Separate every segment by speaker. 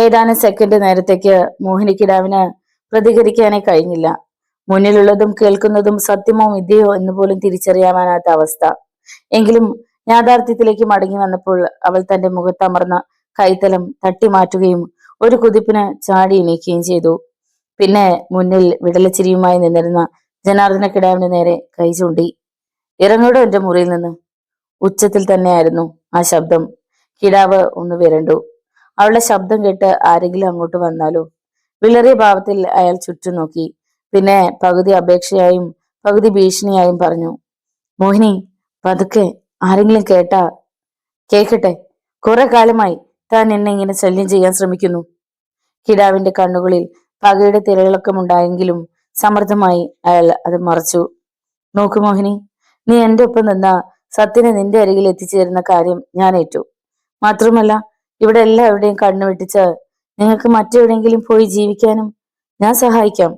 Speaker 1: ഏതാനും സെക്കൻഡ് നേരത്തേക്ക് മോഹിനിക്കിടാവിന് പ്രതികരിക്കാനേ കഴിഞ്ഞില്ല. മുന്നിലുള്ളതും കേൾക്കുന്നതും സത്യമോ മിഥ്യയോ എന്ന് പോലും തിരിച്ചറിയാനാകാത്ത അവസ്ഥ. എങ്കിലും യാഥാർത്ഥ്യത്തിലേക്ക് മടങ്ങി വന്നപ്പോൾ അവൾ തന്റെ മുഖത്തമർന്ന കൈത്തലം തട്ടിമാറ്റുകയും ഒരു കുതിപ്പിന് ചാടി എണീക്കുകയും ചെയ്തു. പിന്നെ മുന്നിൽ വിടലച്ചിരിയുമായി നിന്നിരുന്ന ജനാർദ്ദന കിടാവിന് നേരെ കൈ ചൂണ്ടി. ഇറങ്ങോടോ എന്റെ മുറിയിൽ നിന്ന്. ഉച്ചത്തിൽ തന്നെയായിരുന്നു ആ ശബ്ദം. കിടാവ് ഒന്ന് വിരണ്ടു. അവളുടെ ശബ്ദം കേട്ട് ആരെങ്കിലും അങ്ങോട്ട് വന്നാലോ? വിളറിയ ഭാവത്തിൽ അയാൾ ചുറ്റും നോക്കി. പിന്നെ പകുതി അപേക്ഷയായും പകുതി ഭീഷണിയായും പറഞ്ഞു, മോഹിനി, പതുക്കെ, ആരെങ്കിലും കേട്ടാ. കേക്കട്ടെ, കുറെ കാലമായി താൻ എന്നെ ഇങ്ങനെ ശല്യം ചെയ്യാൻ ശ്രമിക്കുന്നു. കിടാവിന്റെ കണ്ണുകളിൽ പകയുടെ തിരകളൊക്കമുണ്ടായെങ്കിലും സമർത്ഥമായി അയാൾ അത് മറച്ചു. നോക്കു മോഹിനി, നീ എന്റെ ഒപ്പം നിന്ന സത്യനെ നിന്റെ അരികിൽ എത്തിച്ചേരുന്ന കാര്യം ഞാൻ ഏറ്റു. മാത്രമല്ല, ഇവിടെ എല്ലാവരുടെയും കണ്ണു വെട്ടിച്ച് നിങ്ങൾക്ക് മറ്റെവിടെയെങ്കിലും പോയി ജീവിക്കാനും ഞാൻ സഹായിക്കാം.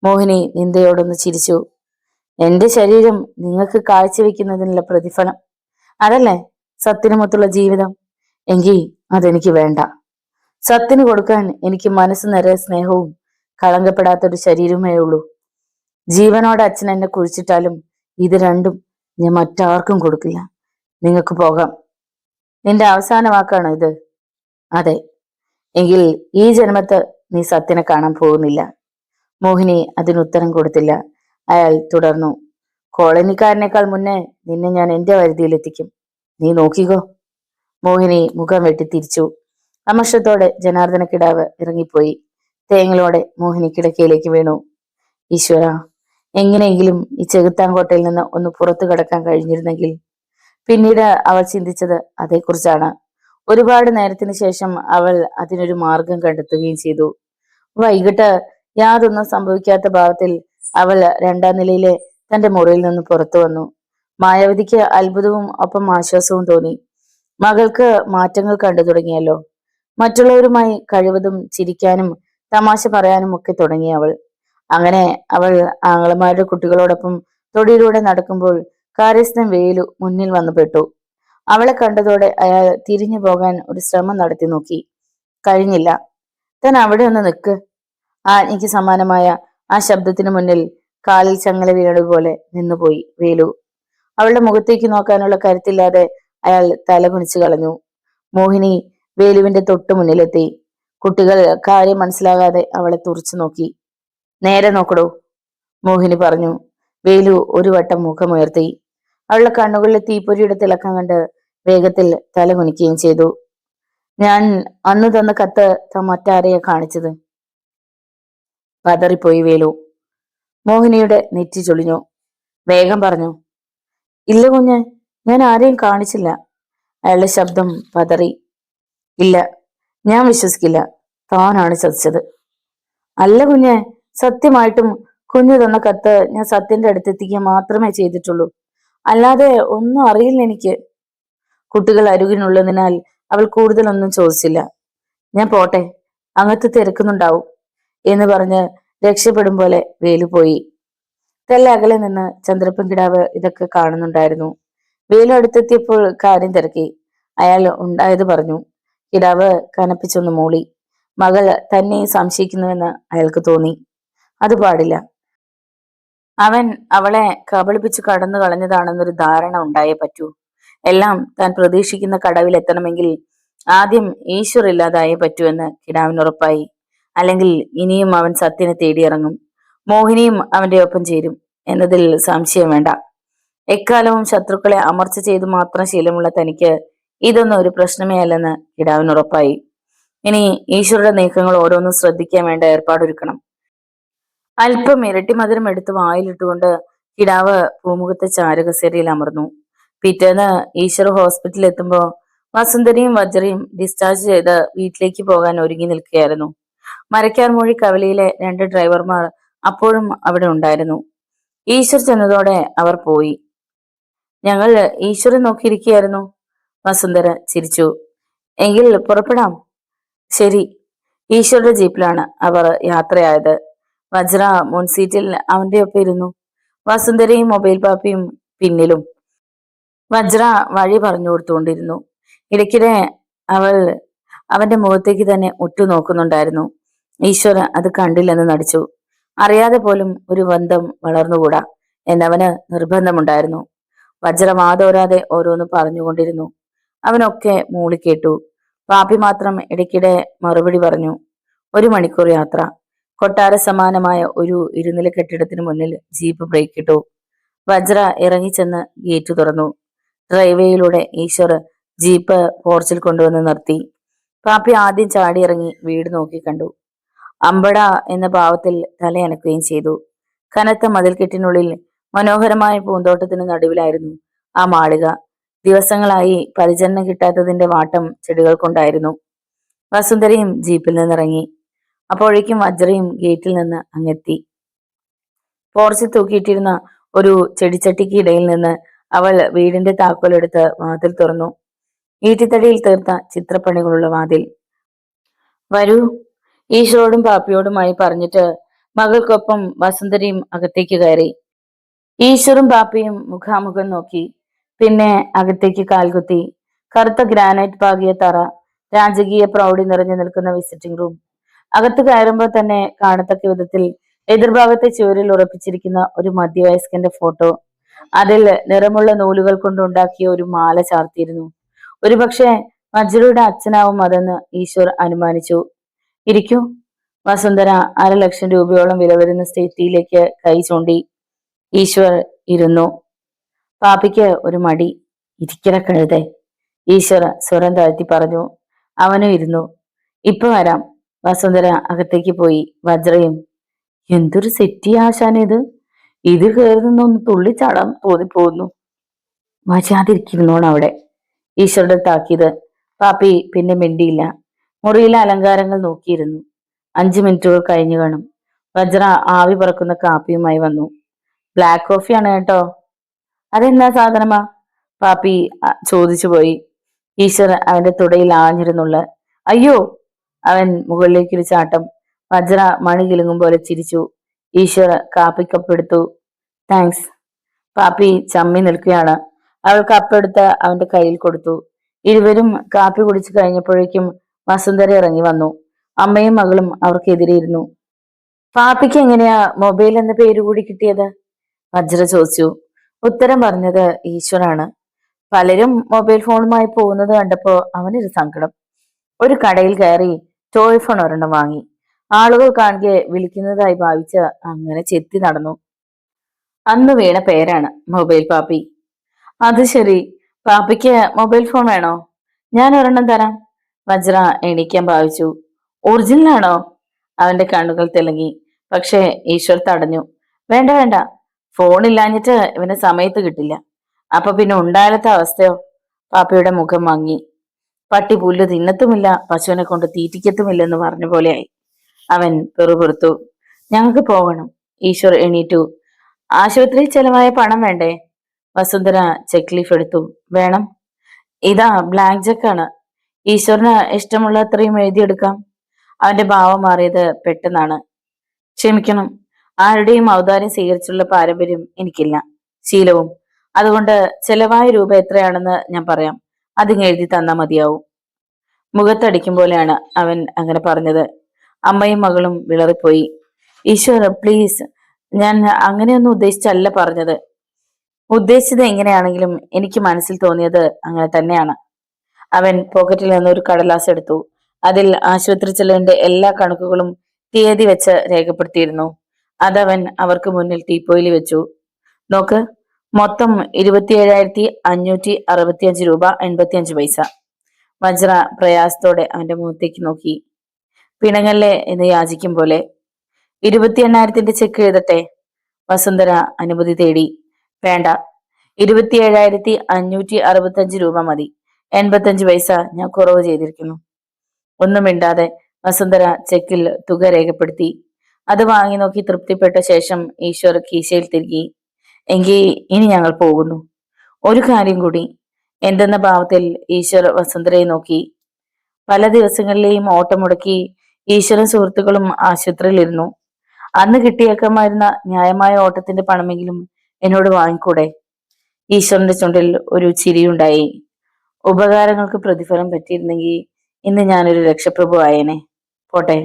Speaker 1: മോഹിനി നിന്ദയോടൊന്ന് ചിരിച്ചു. എന്റെ ശരീരം നിങ്ങൾക്ക് കാഴ്ചവെക്കുന്നതിനുള്ള പ്രതിഫലം അതല്ലേ സത്യനുമൊത്തുള്ള ജീവിതം? എങ്കിൽ അതെനിക്ക് വേണ്ട. സത്യന് കൊടുക്കാൻ എനിക്ക് മനസ്സ് നിറയെ സ്നേഹവും കളങ്കപ്പെടാത്തൊരു ശരീരമേ ഉള്ളൂ. ജീവനോടെ അച്ഛൻ എന്നെ കുഴിച്ചിട്ടാലും ഇത് രണ്ടും ഞാൻ മറ്റാർക്കും കൊടുക്കില്ല. നിങ്ങൾക്ക് പോകാം. നിന്റെ അവസാന വാക്കാണ് ഇത്? അതെ. എങ്കിൽ ഈ ജന്മത്ത് നീ സത്യനെ കാണാൻ പോകുന്നില്ല. മോഹിനി അതിനുത്തരം കൊടുത്തില്ല. അയാൾ തുടർന്നു, കോളനിക്കാരനേക്കാൾ മുന്നേ നിന്നെ ഞാൻ എന്റെ വരുതിയിലെത്തിക്കും. നീ നോക്കിക്കോ. മോഹിനി മുഖം വെട്ടി തിരിച്ചു. അമർഷത്തോടെ ജനാർദ്ദന കിടാവ് ഇറങ്ങിപ്പോയി. തേങ്ങളോടെ മോഹിനി കിടക്കയിലേക്ക് വീണു. ഈശ്വര, എങ്ങനെയെങ്കിലും ഈ ചെകുത്താൻകോട്ടയിൽ നിന്ന് ഒന്ന് പുറത്തു കടക്കാൻ കഴിഞ്ഞിരുന്നെങ്കിൽ. പിന്നീട് അവൾ ചിന്തിച്ചത് അതേക്കുറിച്ചാണ്. ഒരുപാട് നേരത്തിന് ശേഷം അവൾ അതിനൊരു മാർഗം കണ്ടെത്തുകയും ചെയ്തു. വൈകിട്ട് യാതൊന്നും സംഭവിക്കാത്ത ഭാവത്തിൽ അവൾ രണ്ടാം നിലയിലെ തന്റെ മുറിയിൽ നിന്ന് പുറത്തു വന്നു. മായാവതിക്ക് അത്ഭുതവും ഒപ്പം ആശ്വാസവും തോന്നി. മകൾക്ക് മാറ്റങ്ങൾ കണ്ടു തുടങ്ങിയല്ലോ. മറ്റുള്ളവരുമായി കഴിവതും ചിരിക്കാനും തമാശ പറയാനും ഒക്കെ തുടങ്ങി അവൾ. അങ്ങനെ അവൾ ആങ്ങളമാരുടെ കുട്ടികളോടൊപ്പം തൊടിയിലൂടെ നടക്കുമ്പോൾ കാര്യസ്ഥൻ വേലു മുന്നിൽ വന്നു പെട്ടു. അവളെ കണ്ടതോടെ അയാൾ തിരിഞ്ഞു പോകാൻ ഒരു ശ്രമം നടത്തി നോക്കി. കഴിഞ്ഞില്ല. താൻ അവിടെ ഒന്ന് നിൽക്ക്. ആജ്ഞയ്ക്ക് സമാനമായ ആ ശബ്ദത്തിന് മുന്നിൽ കാലിൽ ചങ്ങല വീണതുപോലെ നിന്നുപോയി വേലു. അവളുടെ മുഖത്തേക്ക് നോക്കാനുള്ള കരുത്തില്ലാതെ അയാൾ തല കുനിച്ചു കളഞ്ഞു. മോഹിനി വേലുവിന്റെ തൊട്ടു മുന്നിലെത്തി. കുട്ടികൾ കാര്യം മനസ്സിലാകാതെ അവളെ തുറച്ചു നോക്കി. നേരെ നോക്കടോ, മോഹിനി പറഞ്ഞു. വേലു ഒരു വട്ടം മുഖമുയർത്തി. അവളുടെ കണ്ണുകളിലെ തീപ്പൊരിയുടെ തിളക്കം കണ്ട് വേഗത്തിൽ തല കുനിക്കുകയും ചെയ്തു. ഞാൻ അന്ന് തന്ന കത്ത് താൻ മറ്റാരെയാ കാണിച്ചത്? പതറിപ്പോയി വേലു. മോഹിനിയുടെ നെറ്റി ചൊളിഞ്ഞു. വേഗം പറഞ്ഞു. ഇല്ല കുഞ്ഞ്, ഞാൻ ആരെയും കാണിച്ചില്ല. അയാളുടെ ശബ്ദം പതറി. ഇല്ല, ഞാൻ വിശ്വസിക്കില്ല. താനാണ് ചതിച്ചത്. അല്ല കുഞ്ഞ്, സത്യമായിട്ടും കുഞ്ഞു തന്ന കത്ത് ഞാൻ സത്യന്റെ അടുത്തെത്തിക്കാൻ മാത്രമേ ചെയ്തിട്ടുള്ളൂ. അല്ലാതെ ഒന്നും അറിയില്ല എനിക്ക്. കുട്ടികൾ അരുകിനുള്ളതിനാൽ അവൾ കൂടുതലൊന്നും ചോദിച്ചില്ല. ഞാൻ പോട്ടെ, അങ്ങത്ത് തിരക്കുന്നുണ്ടാവും എന്ന് പറഞ്ഞ് രക്ഷപ്പെടും പോലെ വേലു പോയി. തെല്ല അകലെ നിന്ന് ചന്ദ്രപ്പൻ കിടാവ് ഇതൊക്കെ കാണുന്നുണ്ടായിരുന്നു. വേലു അടുത്തെത്തിയപ്പോൾ കാര്യം തിരക്കി. അയാൾ ഉണ്ടായത് പറഞ്ഞു. കിടാവ് കനപ്പിച്ചൊന്ന് മൂളി. മകൾ തന്നെ സംശയിക്കുന്നുവെന്ന് അയാൾക്ക് തോന്നി. അത് പാടില്ല. അവൻ അവളെ കബളിപ്പിച്ചു കടന്നു കളഞ്ഞതാണെന്നൊരു ധാരണ ഉണ്ടായേ പറ്റൂ. എല്ലാം താൻ പ്രതീക്ഷിക്കുന്ന കടവിൽ എത്തണമെങ്കിൽ ആദ്യം ഈശ്വർ ഇല്ലാതായേ പറ്റൂ എന്ന് കിടാവിന് ഉറപ്പായി. അല്ലെങ്കിൽ ഇനിയും അവൻ സത്യനെ തേടിയിറങ്ങും. മോഹിനിയും അവന്റെ ഒപ്പം ചേരും എന്നതിൽ സംശയം വേണ്ട. എക്കാലവും ശത്രുക്കളെ അമർച്ച ചെയ്തു മാത്രം ശീലമുള്ള തനിക്ക് ഇതൊന്നും ഒരു പ്രശ്നമേ അല്ലെന്ന് കിടാവിന് ഉറപ്പായി. ഇനി ഈശ്വരുടെ നീക്കങ്ങൾ ഓരോന്നും ശ്രദ്ധിക്കാൻ വേണ്ട ഏർപ്പാടൊരുക്കണം. അല്പം ഇരട്ടി മധുരം എടുത്ത് വായിലിട്ടുകൊണ്ട് കിടാവ് പൂമുഖത്തെ ചാരുകസേരയിൽ അമർന്നു. പിറ്റേന്ന് ഈശ്വർ ഹോസ്പിറ്റലിൽ എത്തുമ്പോ വസുന്ധരയും വജ്രയും ഡിസ്ചാർജ് ചെയ്ത് വീട്ടിലേക്ക് പോകാൻ ഒരുങ്ങി നിൽക്കുകയായിരുന്നു. മരക്കാർമൂഴി കവലയിലെ 2 ഡ്രൈവർമാർ അപ്പോഴും അവിടെ ഉണ്ടായിരുന്നു. ഈശ്വർ ചെന്നതോടെ അവർ പോയി. ഞങ്ങൾ ഈശ്വരൻ നോക്കിയിരിക്കുകയായിരുന്നു. വസുന്ധര ചിരിച്ചു. എങ്കിൽ പുറപ്പെടാം. ശരി. ഈശ്വരുടെ ജീപ്പിലാണ് അവർ യാത്രയായത്. വജ്ര മുൻസീറ്റിൽ അവന്റെ ഒപ്പം ഇരുന്നു. വസുന്ധരയും മൊബൈൽ പാപ്പിയും പിന്നിലും. വജ്ര വഴി പറഞ്ഞു കൊടുത്തുകൊണ്ടിരുന്നു. ഇടയ്ക്കിടെ അവന്റെ മുഖത്തേക്ക് തന്നെ ഉറ്റുനോക്കുന്നുണ്ടായിരുന്നു. ഈശ്വര അത് കണ്ടില്ലെന്ന് നടിച്ചു. അറിയാതെ പോലും ഒരു ബന്ധം വളർന്നുകൂടാ എന്നവന് നിർബന്ധമുണ്ടായിരുന്നു. വജ്ര വാതോരാതെ ഓരോന്ന് പറഞ്ഞുകൊണ്ടിരുന്നു. അവനൊക്കെ മൂളിക്കേട്ടു. പാപ്പി മാത്രം ഇടയ്ക്കിടെ മറുപടി പറഞ്ഞു. 1 മണിക്കൂർ യാത്ര. കൊട്ടാര സമാനമായ ഒരു ഇരുനില കെട്ടിടത്തിന് മുന്നിൽ ജീപ്പ് ബ്രേക്കിട്ടു. വജ്ര ഇറങ്ങിച്ചെന്ന് ഗേറ്റ് തുറന്നു. ഡ്രൈവേയിലൂടെ ഈശ്വർ ജീപ്പ് പോർച്ചിൽ കൊണ്ടുവന്ന് നിർത്തി. പാപ്പി ആദ്യം ചാടിയിറങ്ങി വീട് നോക്കി കണ്ടു. അമ്പട എന്ന ഭാവത്തിൽ തലയനക്കുകയും ചെയ്തു. കനത്ത മതിൽക്കെട്ടിനുള്ളിൽ മനോഹരമായ പൂന്തോട്ടത്തിന് നടുവിലായിരുന്നു ആ മാളിക. ദിവസങ്ങളായി പരിചരണം കിട്ടാത്തതിന്റെ വാട്ടം ചെടികൾ കൊണ്ടായിരുന്നു. വസുന്ധരയും ജീപ്പിൽ നിന്നിറങ്ങി. അപ്പോഴേക്കും വജ്രയും ഗേറ്റിൽ നിന്ന് അങ്ങെത്തി. പോർച്ചിൽ തൂക്കിയിട്ടിരുന്ന ഒരു ചെടിച്ചട്ടിക്ക് ഇടയിൽ നിന്ന് അവൾ വീടിന്റെ താക്കോലെടുത്ത് വാതിൽ തുറന്നു. ഈറ്റിത്തടിയിൽ തീർത്ത ചിത്രപ്പണികളുള്ള വാതിൽ. വരൂ, ഈശ്വരോടും പാപ്പിയോടുമായി പറഞ്ഞിട്ട് മകൾക്കൊപ്പം വസുന്ധരയും അകത്തേക്ക് കയറി. ഈശ്വറും പാപ്പിയും മുഖാമുഖം നോക്കി. പിന്നെ അകത്തേക്ക് കാൽകുത്തി. കറുത്ത ഗ്രാനൈറ്റ് പാകിയ തറ, രാജകീയ പ്രൗഢി നിറഞ്ഞു നിൽക്കുന്ന വിസിറ്റിംഗ് റൂം. അകത്ത് കയറുമ്പോൾ തന്നെ കാണത്തക്ക വിധത്തിൽ എതിർഭാഗത്തെ ചുവരിൽ ഉറപ്പിച്ചിരിക്കുന്ന ഒരു മധ്യവയസ്കന്റെ ഫോട്ടോ. അതിൽ നിറമുള്ള നൂലുകൾ കൊണ്ടുണ്ടാക്കിയ ഒരു മാല ചാർത്തിയിരുന്നു. ഒരുപക്ഷെ വജ്രയുടെ അച്ഛനാവും അതെന്ന് ഈശ്വർ അനുമാനിച്ചു. ഇരിക്കൂ. വസുന്ധര 1,00,000 രൂപയോളം വില വരുന്ന സ്റ്റേറ്റിയിലേക്ക് കൈ ചൂണ്ടി. ഈശ്വർ ഇരുന്നു. പാപ്പിക്ക് ഒരു മടി. ഇരിക്കട കഴുതേ, ഈശ്വർ സ്വരം താഴ്ത്തി പറഞ്ഞു. അവനും ഇരുന്നു. ഇപ്പൊ വരാം. വസുന്ധര അകത്തേക്ക് പോയി. വജ്രയും, എന്തൊരു സെറ്റി ആശാനിത്, ഇത് കയറി നിന്നൊന്ന് തുള്ളിച്ചാടാൻ തോന്നിപ്പോകുന്നു. മര്യാദയിരിക്കുന്നോണം അവിടെ, ഈശ്വരുടെ താക്കീത്. പാപ്പി പിന്നെ മിണ്ടിയില്ല. മുറിയിലെ അലങ്കാരങ്ങൾ നോക്കിയിരുന്നു. 5 മിനിറ്റുകൾ കഴിഞ്ഞു കാണും. വജ്ര ആവി പറക്കുന്ന കാപ്പിയുമായി വന്നു. ബ്ലാക്ക് കോഫിയാണ് കേട്ടോ. അതെന്താ സാധനമാ? പാപ്പി ചോദിച്ചു പോയി. ഈശ്വർ അവന്റെ തുടയിൽ ആഞ്ഞിരുന്നുള്ള. അയ്യോ! അവൻ മുകളിലേക്കൊരു ചാട്ടം. വജ്ര മണി കിലുങ്ങും പോലെ ചിരിച്ചു. ഈശ്വർ കാപ്പി കപ്പെടുത്തു. താങ്ക്സ്. പാപ്പി ചമ്മി നിൽക്കുകയാണ്. അവൾ കപ്പെടുത്ത് അവന്റെ കയ്യിൽ കൊടുത്തു. ഇരുവരും കാപ്പി കുടിച്ചു കഴിഞ്ഞപ്പോഴേക്കും വസുന്ധര ഇറങ്ങി വന്നു. അമ്മയും മകളും അവർക്കെതിരെ ഇരുന്നു. പാപ്പിക്ക് എങ്ങനെയാ മൊബൈൽ എന്ന പേര് കൂടി കിട്ടിയത്? വജ്ര ചോദിച്ചു. ഉത്തരം പറഞ്ഞത് ഈശ്വരാണ്. പലരും മൊബൈൽ ഫോണുമായി പോകുന്നത് കണ്ടപ്പോ അവനൊരു സങ്കടം. ഒരു കടയിൽ കയറി ടോയ് ഫോൺ ഒരെണ്ണം വാങ്ങി. ആളുകൾ കാണുകെ വിളിക്കുന്നതായി ഭാവിച്ച് അങ്ങനെ ചെത്തി നടന്നു. അന്ന് വീണ പേരാണ് മൊബൈൽ പാപ്പി. അത് ശരി, പാപ്പിക്ക് മൊബൈൽ ഫോൺ വേണോ? ഞാൻ ഒരെണ്ണം തരാം. വജ്ര എണീക്കാൻ ഭാവിച്ചു. ഒറിജിനലാണോ? അവന്റെ കണ്ണുകൾ തിളങ്ങി. പക്ഷേ ഈശ്വർ തടഞ്ഞു. വേണ്ട വേണ്ട, ഫോൺ ഇല്ലാഞ്ഞിട്ട് ഇവന് സമയത്ത് കിട്ടില്ല. അപ്പൊ പിന്നെ ഉണ്ടായാലത്തെ അവസ്ഥയോ? പാപ്പയുടെ മുഖം മങ്ങി. പട്ടി പുല്ല് തിന്നത്തുമില്ല, പശുവിനെ കൊണ്ട് തീറ്റിക്കത്തുമില്ലെന്ന് പറഞ്ഞ പോലെയായി. അവൻ പെറുപെറുത്തു. ഞങ്ങൾക്ക് പോകണം. ഈശ്വർ എണീറ്റു. ആശുപത്രിയിൽ ചെലവായ പണം വേണ്ടേ? വസുന്ധര ചെക്ക് ലീഫ് എടുത്തു. വേണം. ഇതാ ബ്ലാങ്ക് ചെക്കാണ്. ഈശ്വറിന് ഇഷ്ടമുള്ള അത്രയും എഴുതിയെടുക്കാം. അവന്റെ ഭാവം മാറിയത് പെട്ടെന്നാണ്. ക്ഷമിക്കണം, ആരുടെയും ഔദാര്യം സ്വീകരിച്ചുള്ള പാരമ്പര്യം എനിക്കില്ല, ശീലവും. അതുകൊണ്ട് ചെലവായ രൂപ എത്രയാണെന്ന് ഞാൻ പറയാം, അതിങ് എഴുതി തന്നാ മതിയാവും. മുഖത്തടിക്കും പോലെയാണ് അവൻ അങ്ങനെ പറഞ്ഞത്. അമ്മയും മകളും വിളറിപ്പോയി. ഈശ്വര പ്ലീസ്, ഞാൻ അങ്ങനെയൊന്നും ഉദ്ദേശിച്ചല്ല പറഞ്ഞത്. ഉദ്ദേശിച്ചത് എങ്ങനെയാണെങ്കിലും എനിക്ക് മനസ്സിൽ തോന്നിയത് അങ്ങനെ തന്നെയാണ്. അവൻ പോക്കറ്റിൽ നിന്ന് ഒരു കടലാസ് എടുത്തു. അതിൽ ആശുപത്രി ചെലവിന്റെ എല്ലാ കണക്കുകളും തീയതി വെച്ച് രേഖപ്പെടുത്തിയിരുന്നു. അതവൻ അവർക്ക് മുന്നിൽ ടീപ്പോയിൽ വെച്ചു. നോക്ക്, മൊത്തം 27,565 രൂപ 85 പൈസ. വജ്ര പ്രയാസത്തോടെ അവന്റെ മുഖത്തേക്ക് നോക്കി. പിണങ്ങല്ലേ എന്ന് യാചിക്കും പോലെ. 28,000 ചെക്ക് എഴുതട്ടെ? വസുന്ധര അനുമതി തേടി. വേണ്ട, 27,565 രൂപ മതി. 85 പൈസ ഞാൻ കുറവ് ചെയ്തിരിക്കുന്നു. ഒന്നും മിണ്ടാതെ വസുന്ധര ചെക്കിൽ തുക രേഖപ്പെടുത്തി. അത് വാങ്ങി നോക്കി തൃപ്തിപ്പെട്ട ശേഷം ഈശ്വർ കീശയിൽ തിരികെ. എങ്കിൽ ഇനി ഞങ്ങൾ പോകുന്നു. ഒരു കാര്യം കൂടി. എന്തെന്ന ഭാവത്തിൽ ഈശ്വർ വസുന്ധരയെ നോക്കി. പല ദിവസങ്ങളിലെയും ഓട്ടം മുടക്കി ഈശ്വരൻ സുഹൃത്തുക്കളും ആശുപത്രിയിലിരുന്നു. അന്ന് കിട്ടിയേക്കാമായിരുന്ന ന്യായമായ ഓട്ടത്തിന്റെ പണമെങ്കിലും എന്നോട് വാങ്ങിക്കൂടെ? ഈശ്വരന്റെ ചുണ്ടിൽ ഒരു ചിരിയുണ്ടായി. ഉപകാരങ്ങൾക്ക് പ്രതിഫലം പറ്റിയിരുന്നെങ്കിൽ ഇന്ന് ഞാനൊരു രക്ഷപ്രഭു ആയേനെ. പോട്ടെ.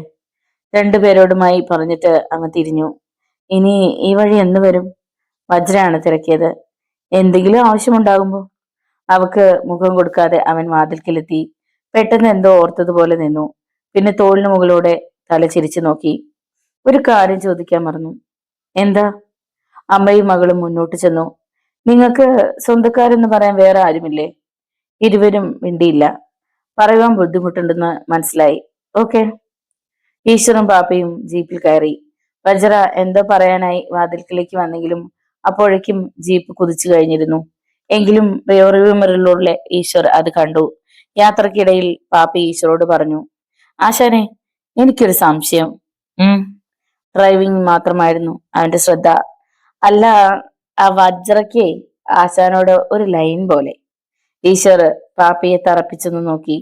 Speaker 1: രണ്ടുപേരോടുമായി പറഞ്ഞിട്ട് അവൻ തിരിഞ്ഞു. ഇനി ഈ വഴി എന്ന് വരും? വജ്രയാണ് തിരക്കിയത്. എന്തെങ്കിലും ആവശ്യമുണ്ടാകുമ്പോ. അവക്ക് മുഖം കൊടുക്കാതെ അവൻ വാതിൽക്കലെത്തി. പെട്ടെന്ന് എന്തോ ഓർത്തതുപോലെ നിന്നു. പിന്നെ തോളിന് മുകളിലൂടെ തല ചിരിച്ചു നോക്കി. ഒരു കാര്യം ചോദിക്കാൻ മറന്നു. എന്താ? അമ്മയും മകളും മുന്നോട്ട് ചെന്നു. നിങ്ങൾക്ക് സ്വന്തക്കാരെന്ന് പറയാൻ വേറെ ആരുമില്ലേ? ഇരുവരും മിണ്ടിയില്ല. പറയുവാൻ ബുദ്ധിമുട്ടുണ്ടെന്ന് മനസ്സിലായി. ഓക്കെ. ഈശ്വറും പാപ്പയും ജീപ്പിൽ കയറി. വജ്ര എന്തോ പറയാനായി വാതിൽക്കലേക്ക് വന്നെങ്കിലും അപ്പോഴേക്കും ജീപ്പ് കുതിച്ചു കഴിഞ്ഞിരുന്നു. എങ്കിലും റിയർവ്യൂ മിററിലൂടെ ഈശ്വർ അത് കണ്ടു. യാത്രക്കിടയിൽ പാപ്പി ഈശ്വരോട് പറഞ്ഞു, ആശാനെ, എനിക്കൊരു സംശയം. ഡ്രൈവിംഗ് മാത്രമായിരുന്നു അവന്റെ ശ്രദ്ധ. അല്ല, ആ വജ്രയ്ക്ക് ആശാനോട് ഒരു ലൈൻ പോലെ. ഈശ്വർ പാപ്പിയെ തറപ്പിച്ചെന്ന് നോക്കി.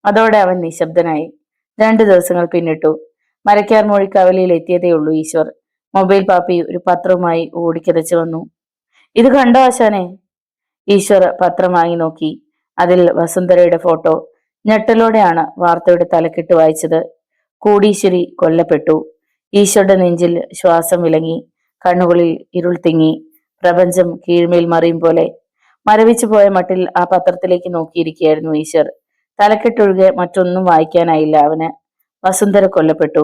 Speaker 1: അതോടെ അവൻ നിശബ്ദനായി. 2 ദിവസങ്ങൾ പിന്നിട്ടു. മരക്കാർ മൊഴി കവലയിൽ എത്തിയതേ ഉള്ളൂ ഈശ്വർ. മൊബൈൽ പാപ്പി ഒരു പത്രവുമായി ഓടിക്കിതച്ചു വന്നു. ഇത് കണ്ടോ ആശാനെ? ഈശ്വർ പത്രം വാങ്ങി നോക്കി. അതിൽ വസുന്ധരയുടെ ഫോട്ടോ. ഞെട്ടലോടെയാണ് വാർത്തയുടെ തലക്കെട്ട് വായിച്ചത്. കോടീശ്വരി കൊല്ലപ്പെട്ടു. ഈശ്വരുടെ നെഞ്ചിൽ ശ്വാസം വിലങ്ങി. കണ്ണുകളിൽ ഇരുൾ തിങ്ങി. പ്രപഞ്ചം കീഴ്മേൽ മറിയും പോലെ മരവിച്ചു പോയ മട്ടിൽ ആ പത്രത്തിലേക്ക് നോക്കിയിരിക്കുകയായിരുന്നു ഈശ്വർ. തലക്കെട്ടൊഴികെ മറ്റൊന്നും വായിക്കാനായില്ല അവന്. വസുന്ധര കൊല്ലപ്പെട്ടു.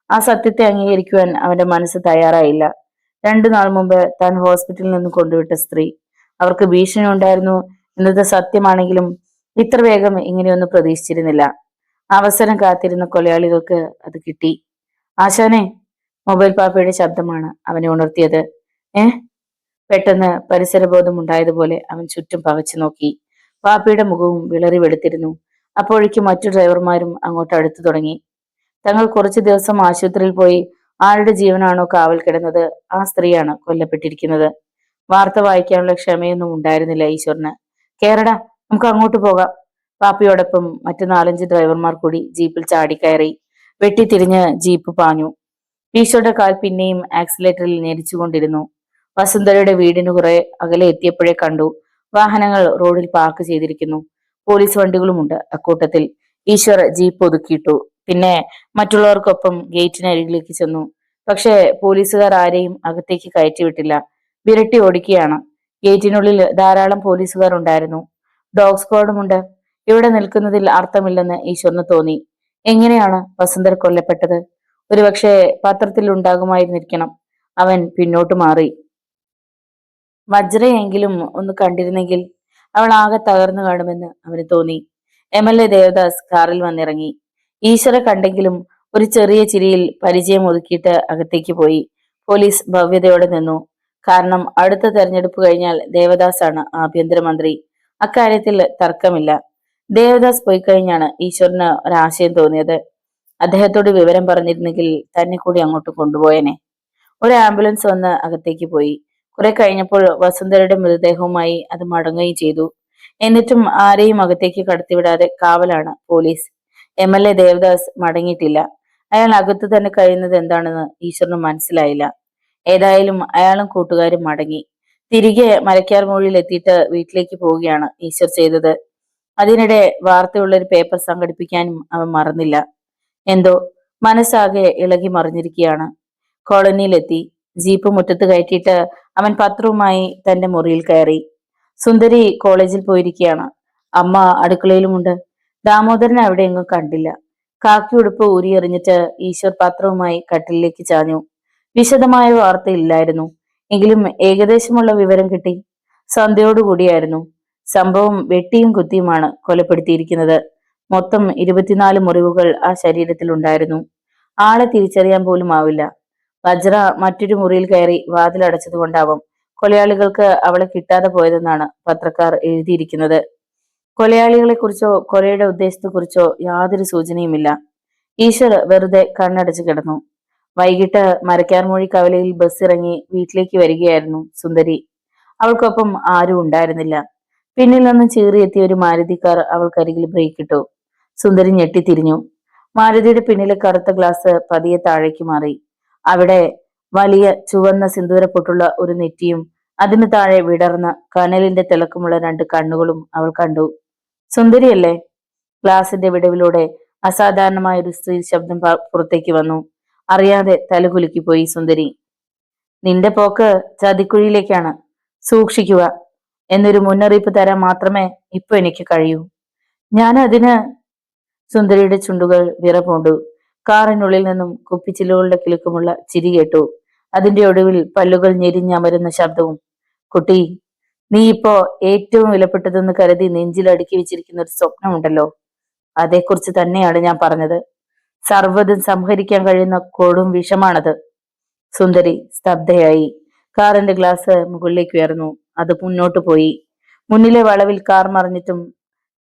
Speaker 1: ആ സത്യത്തെ അംഗീകരിക്കുവാൻ അവന്റെ മനസ്സ് തയ്യാറായില്ല. 2 നാൾ മുമ്പ് താൻ ഹോസ്പിറ്റലിൽ നിന്ന് കൊണ്ടുവിട്ട സ്ത്രീ. അവർക്ക് ഭീഷണി ഉണ്ടായിരുന്നു എന്നത് സത്യമാണെങ്കിലും ഇത്ര വേഗം ഇങ്ങനെയൊന്നും പ്രതീക്ഷിച്ചിരുന്നില്ല. അവസരം കാത്തിരുന്ന കൊലയാളികൾക്ക് അത് കിട്ടി. ആശാനെ, മൊബൈൽ പാപ്പയുടെ ശബ്ദമാണ് അവനെ ഉണർത്തിയത്. ഏ? പെട്ടെന്ന് പരിസരബോധം ഉണ്ടായതുപോലെ അവൻ ചുറ്റും പകച്ചു നോക്കി. പാപ്പയുടെ മുഖവും വിളറി വെളുത്തിരുന്നു. അപ്പോഴേക്കും മറ്റു ഡ്രൈവർമാരും അങ്ങോട്ട് അടുത്തു തുടങ്ങി. തങ്ങൾ കുറച്ചു ദിവസം ആശുപത്രിയിൽ പോയി ആരുടെ ജീവനാണോ കാവൽ കിടന്നത് ആ സ്ത്രീയാണ് കൊല്ലപ്പെട്ടിരിക്കുന്നത്. വാർത്ത വായിക്കാനുള്ള ക്ഷമയൊന്നും ഉണ്ടായിരുന്നില്ല ഈശ്വറിന്. കേറടാ, നമുക്ക് അങ്ങോട്ട് പോകാം. പാപ്പയോടൊപ്പം മറ്റു 4-5 ഡ്രൈവർമാർ കൂടി ജീപ്പിൽ ചാടിക്കയറി. വെട്ടിത്തിരിഞ്ഞ് ജീപ്പ് പാഞ്ഞു. ഈശ്വരുടെ കാൽ പിന്നെയും ആക്സിലേറ്ററിൽ ഞെരിച്ചുകൊണ്ടിരുന്നു. വസുന്ധരയുടെ വീടിന് കുറെ അകലെ എത്തിയപ്പോഴേ കണ്ടു. വാഹനങ്ങൾ റോഡിൽ പാർക്ക് ചെയ്തിരിക്കുന്നു. പോലീസ് വണ്ടികളുമുണ്ട് അക്കൂട്ടത്തിൽ. ഈശ്വർ ജീപ്പ് ഒതുക്കിയിട്ടു. പിന്നെ മറ്റുള്ളവർക്കൊപ്പം ഗേറ്റിനരികിലേക്ക് ചെന്നു. പക്ഷേ പോലീസുകാർ ആരെയും അകത്തേക്ക് കയറ്റിവിട്ടില്ല. വിരട്ടി ഓടിക്കുകയാണ്. ഗേറ്റിനുള്ളിൽ ധാരാളം പോലീസുകാർ ഉണ്ടായിരുന്നു. ഡോഗ് സ്ക്വാഡുമുണ്ട്. ഇവിടെ നിൽക്കുന്നതിൽ അർത്ഥമില്ലെന്ന് ഈശ്വറിന് തോന്നി. എങ്ങനെയാണ് വസുന്ധര കൊല്ലപ്പെട്ടത്? ഒരുപക്ഷെ പത്രത്തിൽ ഉണ്ടാകുമായിരുന്നിരിക്കണം. അവൻ പിന്നോട്ട് മാറി. വജ്രയെങ്കിലും ഒന്ന് കണ്ടിരുന്നെങ്കിൽ അവൾ ആകെ തകർന്നു കാണുമെന്ന് അവന് തോന്നി. MLA ദേവദാസ് കാറിൽ വന്നിറങ്ങി. ഈശ്വര കണ്ടെങ്കിലും ഒരു ചെറിയ ചിരിയിൽ പരിചയം ഒതുക്കിയിട്ട് അകത്തേക്ക് പോയി. പോലീസ് ഭവ്യതയോടെ നിന്നു. കാരണം അടുത്ത തെരഞ്ഞെടുപ്പ് കഴിഞ്ഞാൽ ദേവദാസാണ് ആഭ്യന്തരമന്ത്രി. അക്കാര്യത്തിൽ തർക്കമില്ല. ദേവദാസ് പോയി കഴിഞ്ഞാണ് ഈശ്വരന് ഒരാശയം തോന്നിയത്. അദ്ദേഹത്തോട് വിവരം പറഞ്ഞിരുന്നെങ്കിൽ തന്നെ കൂടി അങ്ങോട്ട് കൊണ്ടുപോയേനെ. ഒരു ആംബുലൻസ് വന്ന് അകത്തേക്ക് പോയി. കുറെ കഴിഞ്ഞപ്പോൾ വസുന്ധരയുടെ മൃതദേഹവുമായി അത് മടങ്ങുകയും ചെയ്തു. എന്നിട്ടും ആരെയും അകത്തേക്ക് കടത്തിവിടാതെ കാവലാണ് പോലീസ്. MLA ദേവദാസ് മടങ്ങിയിട്ടില്ല. അയാൾ അകത്തു തന്നെ കഴിയുന്നത് എന്താണെന്ന് ഈശ്വരന് മനസ്സിലായില്ല. ഏതായാലും അയാളും കൂട്ടുകാരും മടങ്ങി. തിരികെ മരക്കാർ മൊഴിയിൽ എത്തിയിട്ട് വീട്ടിലേക്ക് പോവുകയാണ് ഈശ്വർ ചെയ്തത്. അതിനിടെ വാർത്തയുള്ള ഒരു പേപ്പർ സംഘടിപ്പിക്കാനും അവൻ മറന്നില്ല. എന്തോ മനസ്സാകെ ഇളകി മറിഞ്ഞിരിക്കുകയാണ്. കോളനിയിലെത്തി. ജീപ്പ് മുറ്റത്ത് കയറ്റിയിട്ട് അവൻ പത്രവുമായി തന്റെ മുറിയിൽ കയറി. സുന്ദരി കോളേജിൽ പോയിരിക്കുകയാണ്. അമ്മ അടുക്കളയിലുമുണ്ട്. ദാമോദരനെ അവിടെ എങ്ങും കണ്ടില്ല. കാക്കി ഉടുപ്പ് ഊരിയെറിഞ്ഞിട്ട് ഈശ്വർ പത്രവുമായി കട്ടിലേക്ക് ചാഞ്ഞു. വിശദമായ വാർത്ത ഇല്ലായിരുന്നു. എങ്കിലും ഏകദേശമുള്ള വിവരം കിട്ടി. സന്ധ്യയോടുകൂടിയായിരുന്നു സംഭവം. വെട്ടിയും കുത്തിയുമാണ് കൊലപ്പെടുത്തിയിരിക്കുന്നത്. മൊത്തം 24 മുറിവുകൾ ആ ശരീരത്തിൽ ഉണ്ടായിരുന്നു. ആളെ തിരിച്ചറിയാൻ പോലും ആവില്ല. വജ്ര മറ്റൊരു മുറിയിൽ കയറി വാതിലടച്ചതുകൊണ്ടാവും കൊലയാളികൾക്ക് അവളെ കിട്ടാതെ പോയതെന്നാണ് പത്രക്കാർ എഴുതിയിരിക്കുന്നത്. കൊലയാളികളെ കുറിച്ചോ കൊലയുടെ ഉദ്ദേശത്തെക്കുറിച്ചോ യാതൊരു സൂചനയുമില്ല. ഈശ്വർ വെറുതെ കണ്ണടച്ചു കിടന്നു. വൈകിട്ട് മരക്കാർമൊഴി കവലയിൽ ബസ് ഇറങ്ങി വീട്ടിലേക്ക് വരികയായിരുന്നു സുന്ദരി. അവൾക്കൊപ്പം ആരും ഉണ്ടായിരുന്നില്ല. പിന്നിൽ നിന്നും ചീറിയെത്തിയ ഒരു മാരുതി കാർ അവൾക്കരികിൽ ബ്രേക്ക് ഇട്ടു. സുന്ദരി ഞെട്ടിത്തിരിഞ്ഞു. മാരുതിയുടെ പിന്നിലെ കറുത്ത ഗ്ലാസ് പതിയെ താഴേക്ക് മാറി. അവിടെ വലിയ ചുവന്ന സിന്ദൂരപ്പൊട്ടുള്ള ഒരു നെറ്റിയും അതിനു താഴെ വിടർന്ന കനലിന്റെ തിളക്കമുള്ള 2 കണ്ണുകളും അവൾ കണ്ടു. സുന്ദരിയല്ലേ? ഗ്ലാസിന്റെ വിടവിലൂടെ അസാധാരണമായ ഒരു സ്ത്രീ ശബ്ദം പുറത്തേക്ക് വന്നു. അറിയാതെ തലകുലുക്കിപ്പോയി സുന്ദരി. നിന്റെ പോക്ക് ചതിക്കുഴിയിലേക്കാണ്, സൂക്ഷിക്കുക എന്നൊരു മുന്നറിയിപ്പ് തരാൻ മാത്രമേ ഇപ്പൊ എനിക്ക് കഴിയൂ. ഞാൻ അതിന് സുന്ദരിയുടെ ചുണ്ടുകൾ വിറപൂണ്ടു. കാറിനുള്ളിൽ നിന്നും കുപ്പിച്ചില്ലുകളുടെ കിലുക്കമുള്ള ചിരി കേട്ടു. അതിന്റെ ഒടുവിൽ പല്ലുകൾ ഞെരിഞ്ഞമരുന്ന ശബ്ദവും. കുട്ടി, നീ ഇപ്പോ ഏറ്റവും വിലപ്പെട്ടതെന്ന് കരുതി നെഞ്ചിൽ അടുക്കി വെച്ചിരിക്കുന്ന ഒരു സ്വപ്നമുണ്ടല്ലോ, അതേക്കുറിച്ച് തന്നെയാണ് ഞാൻ പറഞ്ഞത്. സർവ്വതും സംഹരിക്കാൻ കഴിയുന്ന കൊടും വിഷമാണത്. സുന്ദരി സ്തബ്ധയായി. കാറിന്റെ ഗ്ലാസ് മുകളിലേക്ക് ഉയർന്നു. അത് മുന്നോട്ട് പോയി. മുന്നിലെ വളവിൽ കാർ മറിഞ്ഞിട്ടും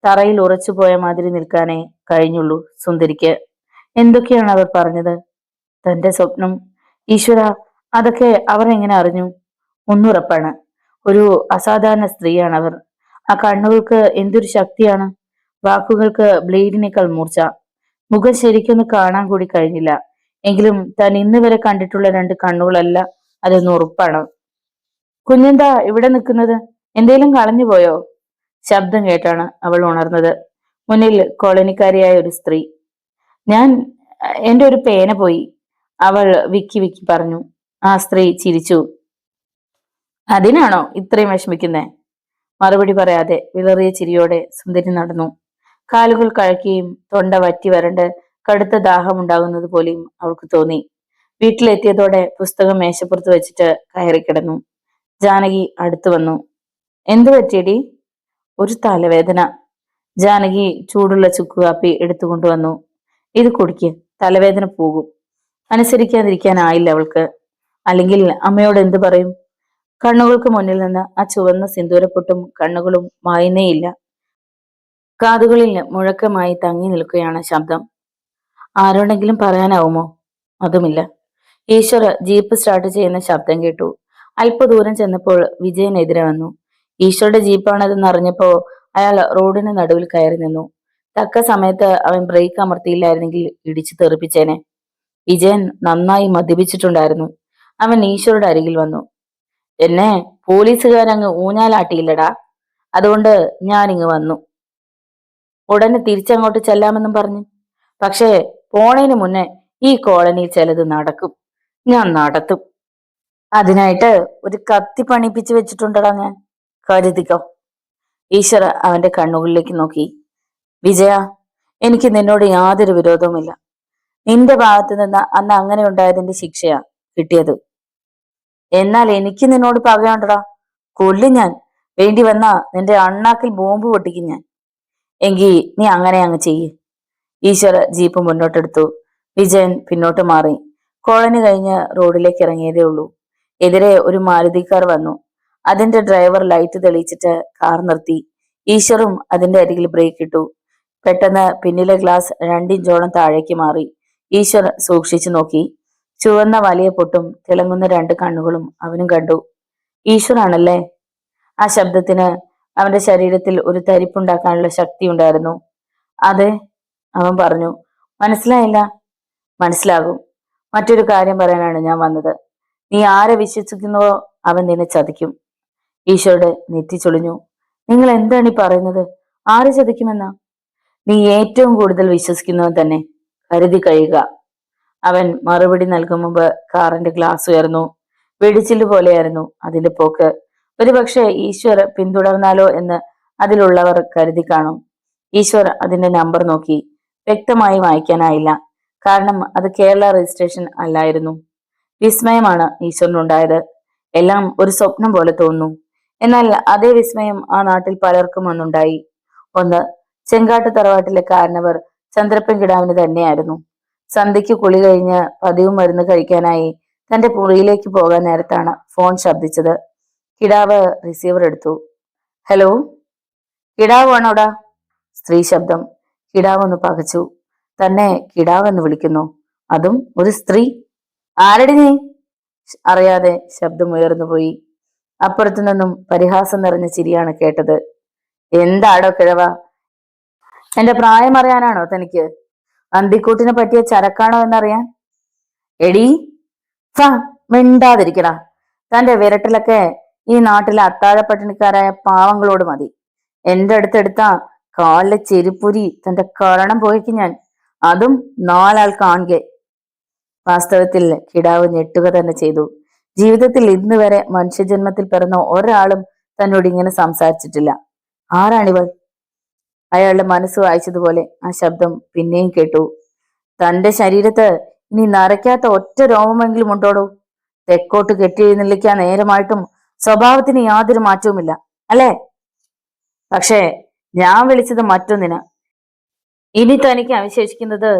Speaker 1: തറയിൽ ഉറച്ചുപോയ മാതിരി നിൽക്കാനേ കഴിഞ്ഞുള്ളൂ സുന്ദരിക്ക്. എന്തൊക്കെയാണ് അവർ പറഞ്ഞത്? തന്റെ സ്വപ്നം. ഈശ്വര, അതൊക്കെ അവർ എങ്ങനെ അറിഞ്ഞു? ഒന്നുറപ്പാണ്, ഒരു അസാധാരണ സ്ത്രീയാണ് അവർ. ആ കണ്ണുകൾക്ക് എന്തൊരു ശക്തിയാണ്! വാക്കുകൾക്ക് ബ്ലേഡിനേക്കാൾ മൂർച്ച. മുഖം ശരിക്കൊന്ന് കാണാൻ കൂടി കഴിഞ്ഞില്ല. എങ്കിലും താൻ ഇന്ന് വരെ കണ്ടിട്ടുള്ള രണ്ട് കണ്ണുകളല്ല അതൊന്ന് ഉറപ്പാണ്. കുഞ്ഞെന്താ ഇവിടെ നിൽക്കുന്നത്? എന്തേലും കളഞ്ഞുപോയോ? ശബ്ദം കേട്ടാണ് അവൾ ഉണർന്നത്. മുന്നിൽ കോളനിക്കാരിയായ ഒരു സ്ത്രീ. ഞാൻ എന്റെ ഒരു പേന പോയി, അവൾ വിക്കി വിക്കി പറഞ്ഞു. ആ സ്ത്രീ ചിരിച്ചു. അതിനാണോ ഇത്രയും വിഷമിക്കുന്നേ? മറുപടി പറയാതെ വിളറിയ ചിരിയോടെ സുന്ദരി നടന്നു. കാലുകൾ കഴക്കുകയും തൊണ്ട വറ്റി വരണ്ട് കടുത്ത ദാഹമുണ്ടാകുന്നത് പോലെയും അവൾക്ക് തോന്നി. വീട്ടിലെത്തിയതോടെ പുസ്തകം മേശപ്പുറത്ത് വെച്ചിട്ട് കയറി കിടന്നു. ജാനകി അടുത്തു വന്നു. എന്തു പറ്റിയടി? ഒരു തലവേദന. ജാനകി ചൂടുള്ള ചുക്കുകാപ്പി എടുത്തുകൊണ്ടുവന്നു. ഇത് കുടിക്ക്, തലവേദന പോകും. അനുസരിക്കാതിരിക്കാനായില്ല അവൾക്ക്. അല്ലെങ്കിൽ അമ്മയോട് എന്തു പറയും? കണ്ണുകൾക്ക് മുന്നിൽ നിന്ന് ആ ചുവന്ന സിന്ദൂരപ്പൊട്ടും കണ്ണുകളും മായുന്നേയില്ല. കാതുകളിൽ മുഴക്കമായി തങ്ങി നിൽക്കുകയാണ് ശബ്ദം. ആരോടെങ്കിലും പറയാനാവുമോ? അതുമില്ല. ഈശ്വർ ജീപ്പ് സ്റ്റാർട്ട് ചെയ്യുന്ന ശബ്ദം കേട്ടു. അല്പദൂരം ചെന്നപ്പോൾ വിജയനെതിരെ വന്നു. ഈശ്വരുടെ ജീപ്പാണതെന്ന് അറിഞ്ഞപ്പോ അയാൾ റോഡിന് നടുവിൽ കയറി നിന്നു. തക്ക സമയത്ത് അവൻ ബ്രേക്ക് അമർത്തിയില്ലായിരുന്നെങ്കിൽ ഇടിച്ചു തെറിപ്പിച്ചേനെ. വിജയൻ നന്നായി മദ്യപിച്ചിട്ടുണ്ടായിരുന്നു. അവൻ ഈശ്വരുടെ അരികിൽ വന്നു. എന്നെ പോലീസുകാരങ്ങ് ഊഞ്ഞാലാട്ടിയില്ലടാ, അതുകൊണ്ട് ഞാനിങ്ങ് വന്നു. ഉടനെ തിരിച്ചങ്ങോട്ട് ചെല്ലാമെന്നും പറഞ്ഞു. പക്ഷേ പോണേന് മുന്നേ ഈ കോളനിയിൽ ചിലത് നടക്കും, ഞാൻ നടത്തും. അതിനായിട്ട് ഒരു കത്തി പണിപ്പിച്ചു വെച്ചിട്ടുണ്ടടാ ഞാൻ, കരുതിക്കോ. ഈശ്വര അവന്റെ കണ്ണുകളിലേക്ക് നോക്കി. വിജയ, എനിക്ക് നിന്നോട് യാതൊരു വിരോധവുമില്ല. നിന്റെ ഭാഗത്ത് നിന്ന് അന്ന് അങ്ങനെ ഉണ്ടായതിന്റെ ശിക്ഷയാ കിട്ടിയത്. എന്നാൽ എനിക്ക് നിന്നോട് പകയുണ്ടടാ. കൊല്ലും ഞാൻ. വേണ്ടി വന്നാ നിന്റെ അണ്ണാക്കിൽ ബോംബ് പൊട്ടിക്കും ഞാൻ. എങ്കി നീ അങ്ങനെ അങ്ങ് ചെയ്യ്. ഈശ്വര ജീപ്പ് മുന്നോട്ടെടുത്തു. വിജയൻ പിന്നോട്ട് മാറി. കോളനി കഴിഞ്ഞ് റോഡിലേക്ക് ഇറങ്ങിയതേ ഉള്ളൂ. എതിരെ ഒരു മാരുതി കാർ വന്നു. അതിന്റെ ഡ്രൈവർ ലൈറ്റ് തെളിയിച്ചിട്ട് കാർ നിർത്തി. ഈശ്വറും അതിന്റെ അരികിൽ ബ്രേക്ക് ഇട്ടു. പെട്ടെന്ന് പിന്നിലെ ഗ്ലാസ് 2 ഇഞ്ചോളം താഴേക്ക് മാറി. ഈശ്വർ സൂക്ഷിച്ചു നോക്കി. ചുവന്ന വലിയ പൊട്ടും തിളങ്ങുന്ന 2 കണ്ണുകളും അവനും കണ്ടു. ഈശ്വറാണല്ലേ? ആ ശബ്ദത്തിന് അവന്റെ ശരീരത്തിൽ ഒരു തരിപ്പുണ്ടാക്കാനുള്ള ശക്തി ഉണ്ടായിരുന്നു. അതെ, അവൻ പറഞ്ഞു. മനസ്സിലായില്ല? മനസ്സിലാകും. മറ്റൊരു കാര്യം പറയാനാണ് ഞാൻ വന്നത്. നീ ആരെ വിശ്വസിക്കുന്നുവോ അവൻ നിന്നെ ചതിക്കും. ഈശോയുടെ നെറ്റി ചൊളിഞ്ഞു. നിങ്ങൾ എന്താണ് ഈ പറയുന്നത്? ആര് ചതിക്കുമെന്നാ? നീ ഏറ്റവും കൂടുതൽ വിശ്വസിക്കുന്നവൻ തന്നെ, കരുതി കഴിയുക. അവൻ മറുപടി നൽകും മുമ്പ് കാറിന്റെ ഗ്ലാസ് ഉയർന്നു. വെടിച്ചില് പോലെയായിരുന്നു അതിന്റെ പോക്ക്. ഒരുപക്ഷെ ഈശ്വർ പിന്തുടർന്നാലോ എന്ന് അതിലുള്ളവർ കരുതി കാണും. ഈശ്വർ അതിന്റെ നമ്പർ നോക്കി. വ്യക്തമായി വായിക്കാനായില്ല. കാരണം അത് കേരള രജിസ്ട്രേഷൻ അല്ലായിരുന്നു. വിസ്മയമാണ് ഈശ്വറിനുണ്ടായത്. എല്ലാം ഒരു സ്വപ്നം പോലെ തോന്നുന്നു. എന്നാൽ അതേ വിസ്മയം ആ നാട്ടിൽ പലർക്കും അന്നുണ്ടായി. ഒന്ന്, ചെങ്കാട്ട് തറവാട്ടിലെ കാരണവർ ചന്ദ്രപ്പൻ കിടാവിന് തന്നെയായിരുന്നു. സന്ധ്യയ്ക്ക് കുളി കഴിഞ്ഞ് പതിവ് മരുന്ന് കഴിക്കാനായി തന്റെ മുറിയിലേക്ക് പോകാൻ നേരത്താണ് ഫോൺ ശബ്ദിച്ചത്. കിടാവ് റിസീവർ എടുത്തു. ഹലോ, കിടാവ് ആണോടാ? സ്ത്രീ ശബ്ദം. കിടാവ് ഒന്ന് പകച്ചു. തന്നെ കിടാവെന്ന് വിളിക്കുന്നു, അതും ഒരു സ്ത്രീ? ആരടി നീ? അറിയാതെ ശബ്ദം ഉയർന്നുപോയി. അപ്പുറത്തു നിന്നും പരിഹാസം നിറഞ്ഞ ചിരിയാണ് കേട്ടത്. എന്താടോ കിഴവ, എന്റെ പ്രായം അറിയാനാണോ തനിക്ക്? അന്തിക്കൂട്ടിനെ പറ്റിയ ചരക്കാണോ എന്നറിയാൻ? എടീ, മിണ്ടാതിരിക്കടാ. തന്റെ വിരട്ടിലൊക്കെ ഈ നാട്ടിലെ അത്താഴ പട്ടിണിക്കാരായ പാവങ്ങളോട് മതി. എന്റെ അടുത്തെടുത്താ കാലിലെ ചെരുപ്പുരി തന്റെ കരണം പോയിക്ക് ഞാൻ, അതും നാലാൾ കാണുക. വാസ്തവത്തിൽ കിടാവ് ഞെട്ടുക തന്നെ ചെയ്തു. ജീവിതത്തിൽ ഇന്ന് വരെ മനുഷ്യജന്മത്തിൽ പിറന്ന ഒരാളും തന്നോട് ഇങ്ങനെ സംസാരിച്ചിട്ടില്ല. ആരാണിവൾ? അയാളുടെ മനസ്സ് വായിച്ചതുപോലെ ആ ശബ്ദം പിന്നെയും കേട്ടു. തന്റെ ശരീരത്ത് ഇനി നരയ്ക്കാത്ത ഒറ്റ രോമമെങ്കിലും ഉണ്ടോടോ? തെക്കോട്ട് കെട്ടിയെഴുന്നള്ളിക്കാൻ നേരമായിട്ടും സ്വഭാവത്തിന് യാതൊരു മാറ്റവുമില്ല അല്ലേ? പക്ഷേ ഞാൻ വിളിച്ചത് മറ്റൊന്നിന്. ഇനി തനിക്ക് അവശേഷിക്കുന്നത്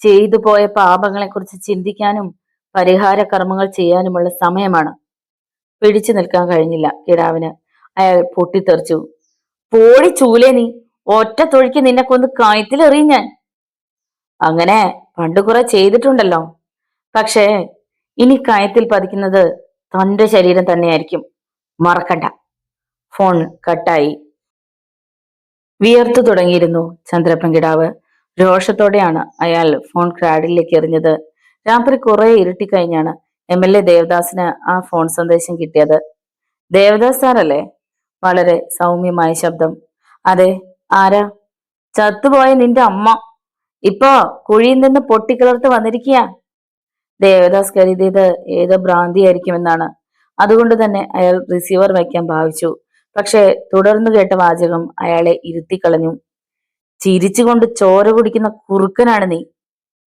Speaker 1: ചെയ്തു പോയ പാപങ്ങളെ കുറിച്ച് ചിന്തിക്കാനും പരിഹാര കർമ്മങ്ങൾ ചെയ്യാനുമുള്ള സമയമാണ്. പിടിച്ചു നിൽക്കാൻ കഴിഞ്ഞില്ല കിടാവിന്. അയാൾ പൊട്ടിത്തെറിച്ചു. പോടി ചൂലേ നീ, ഒറ്റ തൊഴിക്ക് നിന്നെ കൊന്ന് കയത്തിലെറിയും ഞാൻ. അങ്ങനെ പണ്ട് കുറെ ചെയ്തിട്ടുണ്ടല്ലോ. പക്ഷേ ഇനി കയത്തിൽ പതിക്കുന്നത് തന്റെ ശരീരം തന്നെയായിരിക്കും, മറക്കണ്ട. ഫോൺ കട്ടായി. വിയർത്തു തുടങ്ങിയിരുന്നു ചന്ദ്രപ്പൻ കിടാവ്. രോഷത്തോടെയാണ് അയാൾ ഫോൺ ക്രാഡിലേക്ക് എറിഞ്ഞത്. രാത്രി കുറെ ഇരുട്ടിക്കഴിഞ്ഞാണ് MLA ദേവദാസിന് ആ ഫോൺ സന്ദേശം കിട്ടിയത്. ദേവദാസ് സാറല്ലേ? വളരെ സൗമ്യമായ ശബ്ദം. അതെ. ആരാ? ചത്തുപോയ നിന്റെ അമ്മ ഇപ്പോ കുഴിയിൽ നിന്ന് പൊട്ടിക്കിളർത്ത് വന്നിരിക്കുക. ദേവദാസ് കരുതിയത് ഏതോ ഭ്രാന്തിയായിരിക്കുമെന്നാണ്. അതുകൊണ്ട് തന്നെ അയാൾ റിസീവർ വയ്ക്കാൻ ഭാവിച്ചു. പക്ഷെ തുടർന്നു കേട്ട വാചകം അയാളെ ഇരുത്തിക്കളഞ്ഞു. ചിരിച്ചുകൊണ്ട് ചോര കുടിക്കുന്ന കുറുക്കനാണ് നീ,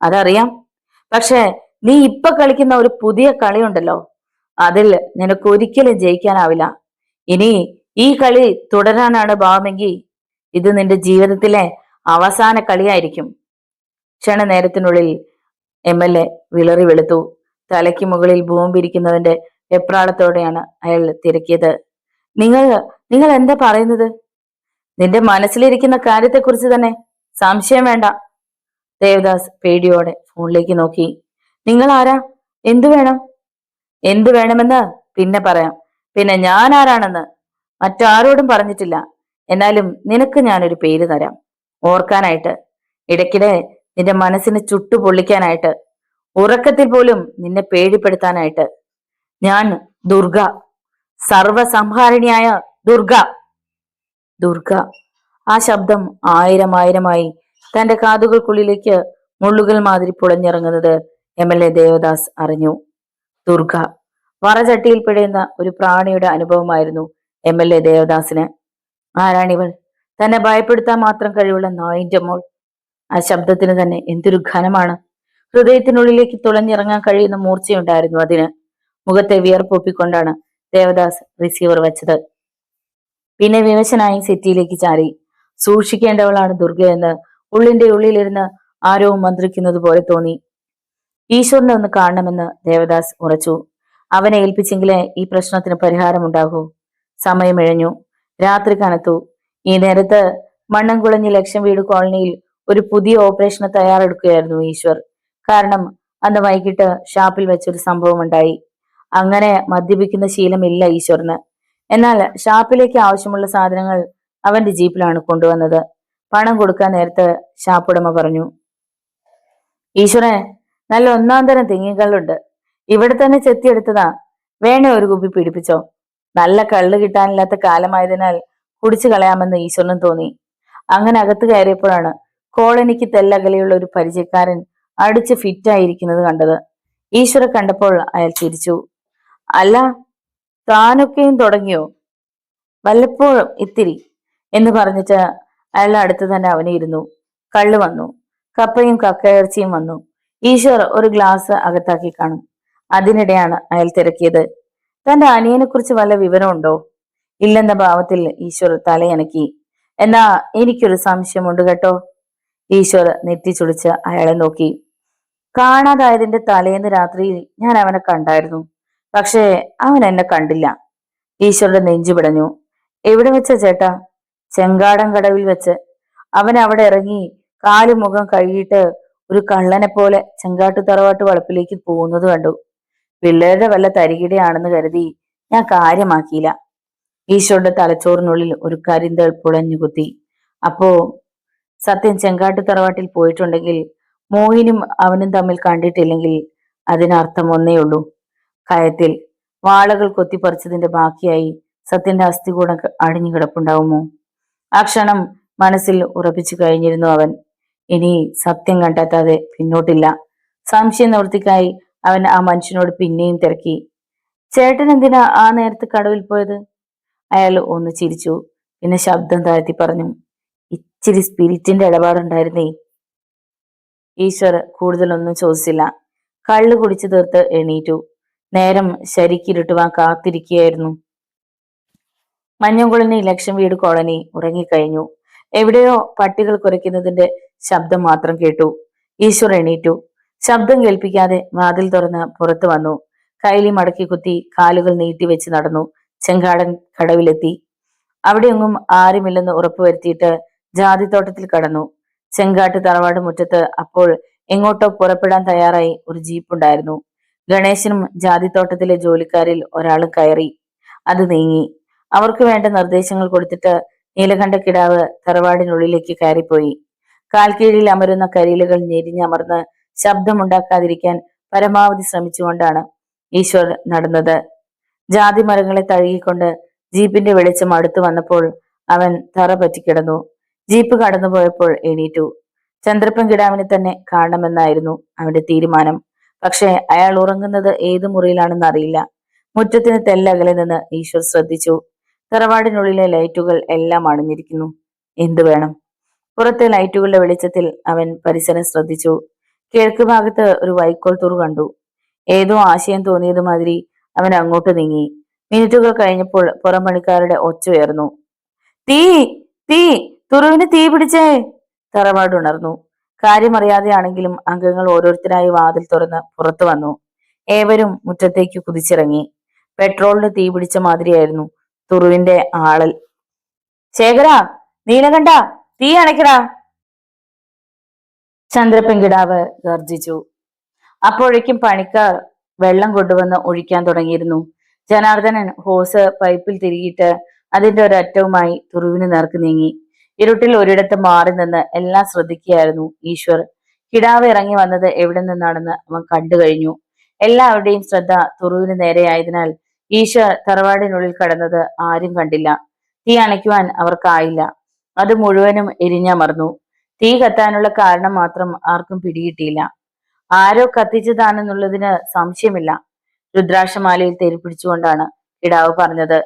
Speaker 1: അതറിയാം. പക്ഷെ നീ ഇപ്പൊ കളിക്കുന്ന ഒരു പുതിയ കളിയുണ്ടല്ലോ, അതിൽ നിനക്ക് ഒരിക്കലും ജയിക്കാനാവില്ല. ഇനി ഈ കളി തുടരാനാണ് ഭാവമെങ്കിൽ ഇത് നിന്റെ ജീവിതത്തിലെ അവസാന കളിയായിരിക്കും. ക്ഷണനേരത്തിനുള്ളിൽ MLA വിളറി വെളുത്തു. തലയ്ക്ക് മുകളിൽ ബോംബിരിക്കുന്നവന്റെ വെപ്രാളത്തോടെയാണ് അയാൾ തിരക്കിയത്. നിങ്ങൾ നിങ്ങൾ എന്താ പറയുന്നത്? നിന്റെ മനസ്സിലിരിക്കുന്ന കാര്യത്തെക്കുറിച്ച് തന്നെ. സംശയം വേണ്ട. ദേവദാസ് പേടിയോടെ ഫോണിലേക്ക് നോക്കി. നിങ്ങൾ ആരാ? എന്തു വേണം? എന്തു വേണമെന്ന് പിന്നെ പറയാം. പിന്നെ ഞാൻ ആരാണെന്ന് മറ്റാരോടും പറഞ്ഞിട്ടില്ല. എന്നാലും നിനക്ക് ഞാനൊരു പേര് തരാം, ഓർക്കാനായിട്ട്. ഇടയ്ക്കിടെ നിന്റെ മനസ്സിനെ ചുട്ടുപൊള്ളിക്കാനായിട്ട്, ഉറക്കത്തിൽ പോലും നിന്നെ പേടിപ്പെടുത്താനായിട്ട്. ഞാൻ ദുർഗ, സർവസംഹാരിണിയായ ദുർഗ. ദുർഗ. ആ ശബ്ദം ആയിരം ആയിരമായി തന്റെ കാതുകൾക്കുള്ളിലേക്ക് മുള്ളുകൾ മാതിരി പുളഞ്ഞിറങ്ങുന്നത് MLA ദേവദാസ് അറിഞ്ഞു. ദുർഗ. വറചട്ടിയിൽ പിഴയുന്ന ഒരു പ്രാണിയുടെ അനുഭവമായിരുന്നു MLA ദേവദാസിന്. ആരാണിവൾ? തന്നെ ഭയപ്പെടുത്താൻ മാത്രം കഴിവുള്ള നായിന്റെ മോൾ. ആ ശബ്ദത്തിന് തന്നെ എന്തൊരു ഘനമാണ്. ഹൃദയത്തിനുള്ളിലേക്ക് തുളഞ്ഞിറങ്ങാൻ കഴിയുന്ന മൂർച്ചയുണ്ടായിരുന്നു അതിന്. മുഖത്തെ വിയർപ്പൊപ്പിക്കൊണ്ടാണ് ദേവദാസ് റിസീവർ വെച്ചത്. പിന്നെ വിവശനായി സെറ്റിയിലേക്ക് ചാരി. സൂക്ഷിക്കേണ്ടവളാണ് ദുർഗയെന്ന് ഉള്ളിന്റെ ഉള്ളിലിരുന്ന് ആരോ മന്ത്രിക്കുന്നത് പോലെ തോന്നി. ഈശ്വരനെ ഒന്ന് കാണണമെന്ന് ദേവദാസ് ഉറച്ചു. അവനെ ഏൽപ്പിച്ചെങ്കിലേ ഈ പ്രശ്നത്തിന് പരിഹാരമുണ്ടാകൂ. സമയമിഴഞ്ഞു. രാത്രി കനത്തു. ഈ നേരത്ത് മണ്ണംകുളഞ്ഞി ലക്ഷം വീട് കോളനിയിൽ ഒരു പുതിയ ഓപ്പറേഷന് തയ്യാറെടുക്കുകയായിരുന്നു ഈശ്വർ. കാരണം അന്ന് വൈകിട്ട് ഷാപ്പിൽ വെച്ചൊരു സംഭവം ഉണ്ടായി. അങ്ങനെ മദ്യപിക്കുന്ന ശീലമില്ല ഈശ്വറിന്. എന്നാൽ ഷാപ്പിലേക്ക് ആവശ്യമുള്ള സാധനങ്ങൾ അവന്റെ ജീപ്പിലാണ് കൊണ്ടുവന്നത്. പണം കൊടുക്കാൻ നേരത്ത് ഷാപ്പുടമ പറഞ്ഞു, ഈശ്വരൻ, നല്ല ഒന്നാം തരം തെങ്ങിക്കള്ളുണ്ട്, ഇവിടെ തന്നെ ചെത്തിയെടുത്തതാ. വേണേ ഒരു കുപ്പി പിടിപ്പിച്ചോ. നല്ല കള്ള് കിട്ടാനില്ലാത്ത കാലമായതിനാൽ കുടിച്ചു കളയാമെന്ന് ഈശ്വരനും തോന്നി. അങ്ങനെ അകത്ത് കയറിയപ്പോഴാണ് കോളനിക്ക് തെല്ലകലെയുള്ള ഒരു പരിചയക്കാരൻ അടിച്ച് ഫിറ്റായിരിക്കുന്നത് കണ്ടത്. ഈശ്വര കണ്ടപ്പോൾ അയാൾ ചിരിച്ചു. അല്ല, താനൊക്കെയും തുടങ്ങിയോ? വല്ലപ്പോഴും ഇത്തിരി എന്ന് പറഞ്ഞിട്ട് അയാളുടെ അടുത്ത് തന്നെ അവനിരുന്നു. കള്ള് വന്നു, കപ്പയും കക്കയിറച്ചിയും വന്നു. ഈശ്വർ ഒരു ഗ്ലാസ് അകത്താക്കി കാണും. അതിനിടെയാണ് അയാൾ തിരക്കിയത്. തന്റെ അനിയനെ കുറിച്ച് വല്ല വിവരമുണ്ടോ? ഇല്ലെന്ന ഭാവത്തിൽ ഈശ്വർ തലയനക്കി. എന്നാ എനിക്കൊരു സംശയമുണ്ട് കേട്ടോ. ഈശ്വർ നെറ്റിച്ചുളിച്ച് അയാളെ നോക്കി. കാണാതായതിന്റെ തലേന്ന് രാത്രിയിൽ ഞാൻ അവനെ കണ്ടായിരുന്നു. പക്ഷേ അവൻ എന്നെ കണ്ടില്ല. ഈശ്വരുടെ നെഞ്ചു പിടഞ്ഞു. എവിടെ വെച്ച ചേട്ടാ? ചെങ്കാടൻ കടവിൽ വെച്ച്. അവൻ അവിടെ ഇറങ്ങി കാലും മുഖം കഴുകിയിട്ട് ഒരു കള്ളനെ പോലെ ചെങ്കാട്ടു തറവാട്ട് വളപ്പിലേക്ക് പോകുന്നത് കണ്ടു. പിള്ളേരുടെ വല്ല തരികിടയാണെന്ന് കരുതി ഞാൻ കാര്യമാക്കിയില്ല. ഈശ്വരുടെ തലച്ചോറിനുള്ളിൽ ഒരു കരിന്തൾ പുളഞ്ഞുകുത്തി. അപ്പോ സത്യം ചെങ്കാട്ടു തറവാട്ടിൽ പോയിട്ടുണ്ടെങ്കിൽ മോഹിനും അവനും തമ്മിൽ കണ്ടിട്ടില്ലെങ്കിൽ അതിനർത്ഥം ഒന്നേ ഉള്ളൂ. കയത്തിൽ വാളകൾ കൊത്തിപ്പറിച്ചതിന്റെ ബാക്കിയായി സത്യന്റെ അസ്ഥികൂടം അടിഞ്ഞു കിടപ്പുണ്ടാവുമോ? ആ ക്ഷണം മനസ്സിൽ ഉറപ്പിച്ചു കഴിഞ്ഞിരുന്നു അവൻ. ഇനി സത്യം കണ്ടെത്താതെ പിന്നോട്ടില്ല. സംശയ നിവൃത്തിക്കായി അവൻ ആ മനുഷ്യനോട് പിന്നെയും തിരക്കി. ചേട്ടൻ എന്തിനാ ആ നേരത്ത് കടവിൽ പോയത്? അയാൾ ഒന്ന് ചിരിച്ചു. പിന്നെ ശബ്ദം താഴ്ത്തി പറഞ്ഞു, ഇച്ചിരി സ്പിരിറ്റിന്റെ ഇടപാടുണ്ടായിരുന്നേ. ഈശ്വർ കൂടുതലൊന്നും ചോദിച്ചില്ല. കള്ളു കുടിച്ചു തീർത്ത് എണീറ്റു. നേരം ശരിക്കിരുട്ടുവാൻ കാത്തിരിക്കുകയായിരുന്നു. മഞ്ഞംകുളനി ലക്ഷം വീട് കോളനി ഉറങ്ങിക്കഴിഞ്ഞു. എവിടെയോ പട്ടികൾ കുരയ്ക്കുന്നതിന്റെ ശബ്ദം മാത്രം കേട്ടു. ഈശ്വർ എണീറ്റു. ശബ്ദം കേൾപ്പിക്കാതെ വാതിൽ തുറന്ന് പുറത്തു വന്നു. കൈലി മടക്കി കുത്തി കാലുകൾ നീട്ടിവെച്ച് നടന്നു. ചെങ്കാടൻ കടവിലെത്തി. അവിടെയൊന്നും ആരുമില്ലെന്ന് ഉറപ്പുവരുത്തിയിട്ട് ജാതിത്തോട്ടത്തിൽ കടന്നു. ചെങ്കാട്ട് തറവാട് മുറ്റത്ത് അപ്പോൾ എങ്ങോട്ടോ പുറപ്പെടാൻ തയ്യാറായി ഒരു ജീപ്പുണ്ടായിരുന്നു. ഗണേശനും ജാതിത്തോട്ടത്തിലെ ജോലിക്കാരിൽ ഒരാളും കയറി. അത് നീങ്ങി. അവർക്ക് വേണ്ട നിർദ്ദേശങ്ങൾ കൊടുത്തിട്ട് നീലകണ്ഠ കിടാവ് തറവാടിനുള്ളിലേക്ക് കയറിപ്പോയി. കാൽക്കീഴിൽ അമരുന്ന കരിയിലുകൾ ഞെരിഞ്ഞമർന്ന് ശബ്ദമുണ്ടാക്കാതിരിക്കാൻ പരമാവധി ശ്രമിച്ചുകൊണ്ടാണ് ഈശ്വർ നടന്നത്. ജാതി മരങ്ങളെ തഴുകിക്കൊണ്ട് ജീപ്പിന്റെ വെളിച്ചം അടുത്തു വന്നപ്പോൾ അവൻ തറ പറ്റിക്കിടന്നു. ജീപ്പ് കടന്നുപോയപ്പോൾ എണീറ്റു. ചന്ദ്രപ്പൻ കിടാവിനെ തന്നെ കാണണമെന്നായിരുന്നു അവന്റെ തീരുമാനം. പക്ഷെ അയാൾ ഉറങ്ങുന്നത് ഏത് മുറിയിലാണെന്ന് അറിയില്ല. മുറ്റത്തിന് തെല്ലകലെ നിന്ന് ഈശ്വർ ശ്രദ്ധിച്ചു. തറവാടിനുള്ളിലെ ലൈറ്റുകൾ എല്ലാം അണഞ്ഞിരിക്കുന്നു. എന്തു വേണം? പുറത്തെ ലൈറ്റുകളുടെ വെളിച്ചത്തിൽ അവൻ പരിസരം ശ്രദ്ധിച്ചു. കിഴക്ക് ഭാഗത്ത് ഒരു വൈക്കോൽ തുറു കണ്ടു. ഏതോ ആശയം തോന്നിയതുമാതിരി അവൻ അങ്ങോട്ട് നീങ്ങി. മിനിറ്റുകൾ കഴിഞ്ഞപ്പോൾ പുറം പണിക്കാരുടെ ഒച്ച ഉയർന്നു. തീ തീ തുറുവിന് തീ പിടിച്ചേ! തറവാട് ഉണർന്നു. കാര്യമറിയാതെയാണെങ്കിലും അംഗങ്ങൾ ഓരോരുത്തരായി വാതിൽ തുറന്ന് പുറത്തു വന്നു. ഏവരും മുറ്റത്തേക്ക് കുതിച്ചിറങ്ങി. പെട്രോളിന് തീ പിടിച്ച മാതിരിയായിരുന്നു തുറുവിന്റെ ആളൽ. ശേഖരാ, നീലകണ്ഠ, തീ അണയ്ക്കടാ! ചന്ദ്രപ്പൻ കിടാവ് ഗർജിച്ചു. അപ്പോഴേക്കും പണിക്കാർ വെള്ളം കൊണ്ടുവന്ന് ഒഴിക്കാൻ തുടങ്ങിയിരുന്നു. ജനാർദ്ദനൻ ഹോസ് പൈപ്പിൽ തിരികിയിട്ട് അതിന്റെ ഒരറ്റവുമായി തുറുവിന് നേർക്ക് നീങ്ങി. ഇരുട്ടിൽ ഒരിടത്ത് മാറി നിന്ന് എല്ലാം ശ്രദ്ധിക്കുകയായിരുന്നു ഈശ്വർ. കിടാവ് ഇറങ്ങി വന്നത് എവിടെ നിന്നാണെന്ന് അവൻ കണ്ടു കഴിഞ്ഞു. എല്ലാവരുടെയും ശ്രദ്ധ തുറുവിന് നേരെയായതിനാൽ ഈശ്വർ തറവാടിനുള്ളിൽ കടന്നത് ആരും കണ്ടില്ല. തീ അണയ്ക്കുവാൻ അവർക്കായില്ല. അത് മുഴുവനും എരിഞ്ഞമർന്നു. തീ കത്താനുള്ള കാരണം മാത്രം ആർക്കും പിടികിട്ടിയില്ല. ആരോ കത്തിച്ചതാണെന്നുള്ളതിന് സംശയമില്ല. രുദ്രാക്ഷമാലയിൽ തെരിപ്പിടിച്ചുകൊണ്ടാണ് കിടാവ് പറഞ്ഞത്.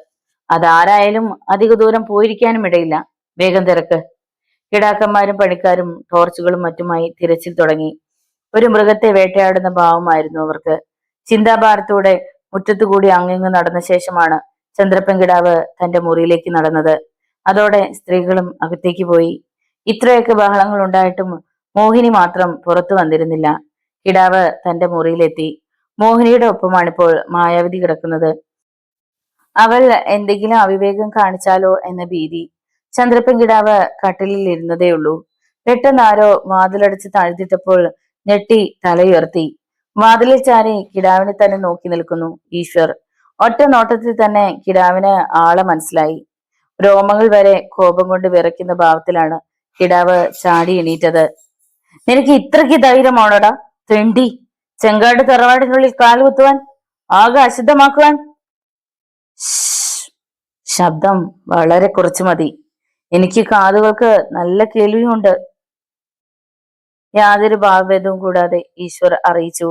Speaker 1: അതാരായാലും അധിക ദൂരം പോയിരിക്കാനും ഇടയില്ല. വേഗം തിരക്ക്. കിടാക്കന്മാരും പണിക്കാരും ടോർച്ചുകളും മറ്റുമായി തിരച്ചിൽ തുടങ്ങി. ഒരു മൃഗത്തെ വേട്ടയാടുന്ന ഭാവമായിരുന്നു അവർക്ക്. ചിന്താഭാരത്തോടെ മുറ്റത്തുകൂടി അങ്ങിങ്ങ് നടന്ന ശേഷമാണ് ചന്ദ്രപ്പൻ കിടാവ് തന്റെ മുറിയിലേക്ക് നടന്നത്. അതോടെ സ്ത്രീകളും അകത്തേക്ക് പോയി. ഇത്രയൊക്കെ ബഹളങ്ങൾ ഉണ്ടായിട്ടും മോഹിനി മാത്രം പുറത്തു വന്നിരുന്നില്ല. കിടാവ് തന്റെ മുറിയിലെത്തി. മോഹിനിയുടെ ഒപ്പമാണിപ്പോൾ മായാവതി കിടക്കുന്നത്. അവൾ എന്തെങ്കിലും അവിവേകം കാണിച്ചാലോ എന്ന ഭീതി. ചന്ദ്രപ്പൻ കിടാവ് കട്ടിലിൽ ഇരുന്നതേയുള്ളൂ. പെട്ടെന്ന് ആരോ വാതിലടച്ച് താഴ്ത്തിട്ടപ്പോൾ ഞെട്ടി തലയുയർത്തി. വാതിലിൽ ചാരി കിടാവിനെ തന്നെ നോക്കി നിൽക്കുന്നു ഈശ്വർ. ഒറ്റ നോട്ടത്തിൽ തന്നെ കിടാവിന് ആളെ മനസ്സിലായി. രോമങ്ങൾ വരെ കോപം കൊണ്ട് വിറയ്ക്കുന്ന ഭാവത്തിലാണ് കിടാവ് ചാടി എണീറ്റത്. നിനക്ക് ഇത്രയ്ക്ക് ധൈര്യമാണോടാ തെണ്ടി? ചെങ്കാട് തറവാടിനുള്ളിൽ കാലുകുത്തുവാൻ, ആകെ അശുദ്ധമാക്കുവാൻ? ശബ്ദം വളരെ കുറച്ചു മതി. എനിക്ക് കാതുകൾക്ക് നല്ല കേൾവിയുണ്ട്. യാതൊരു ഭാവഭേദവും കൂടാതെ ഈശ്വർ അറിയിച്ചു.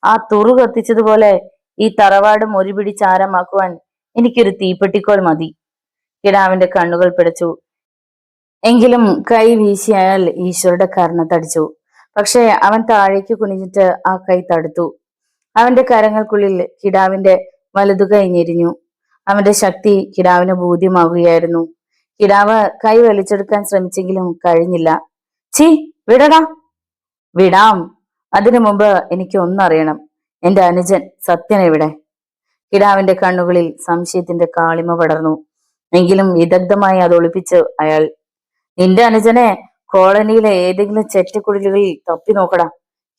Speaker 1: ആ തുറു കത്തിച്ചതുപോലെ ഈ തറവാട് മൊരിപിടി ചാരമാക്കുവാൻ എനിക്കൊരു തീപ്പെട്ടിക്കോൽ മതി. കിടാവിന്റെ കണ്ണുകൾ പിടച്ചു. എങ്കിലും കൈ വീശി അയാൾ ഈശ്വരുടെ കർണത്തടിച്ചു. പക്ഷെ അവൻ താഴേക്ക് കുനിഞ്ഞിട്ട് ആ കൈ തടുത്തു. അവന്റെ കരങ്ങൾക്കുള്ളിൽ കിടാവിന്റെ വലതുകൈ ഞെരിഞ്ഞു. അവന്റെ ശക്തി കിടാവിന് ബോധ്യമാവുകയായിരുന്നു. കിടാവ് കൈ വലിച്ചെടുക്കാൻ ശ്രമിച്ചെങ്കിലും കഴിഞ്ഞില്ല. ചീ, വിടടാ! വിടാം. അതിനു മുമ്പ് എനിക്ക് ഒന്നറിയണം. എന്റെ അനുജൻ സത്യൻ എവിടെ? കിടാവിന്റെ കണ്ണുകളിൽ സംശയത്തിന്റെ കാളിമ പടർന്നു. എങ്കിലും വിദഗ്ധമായി അത് ഒളിപ്പിച്ച് അയാൾ. നിന്റെ അനുജനെ കോളനിയിലെ ഏതെങ്കിലും ചെറ്റക്കുടിലുകളിൽ തപ്പി നോക്കടാ.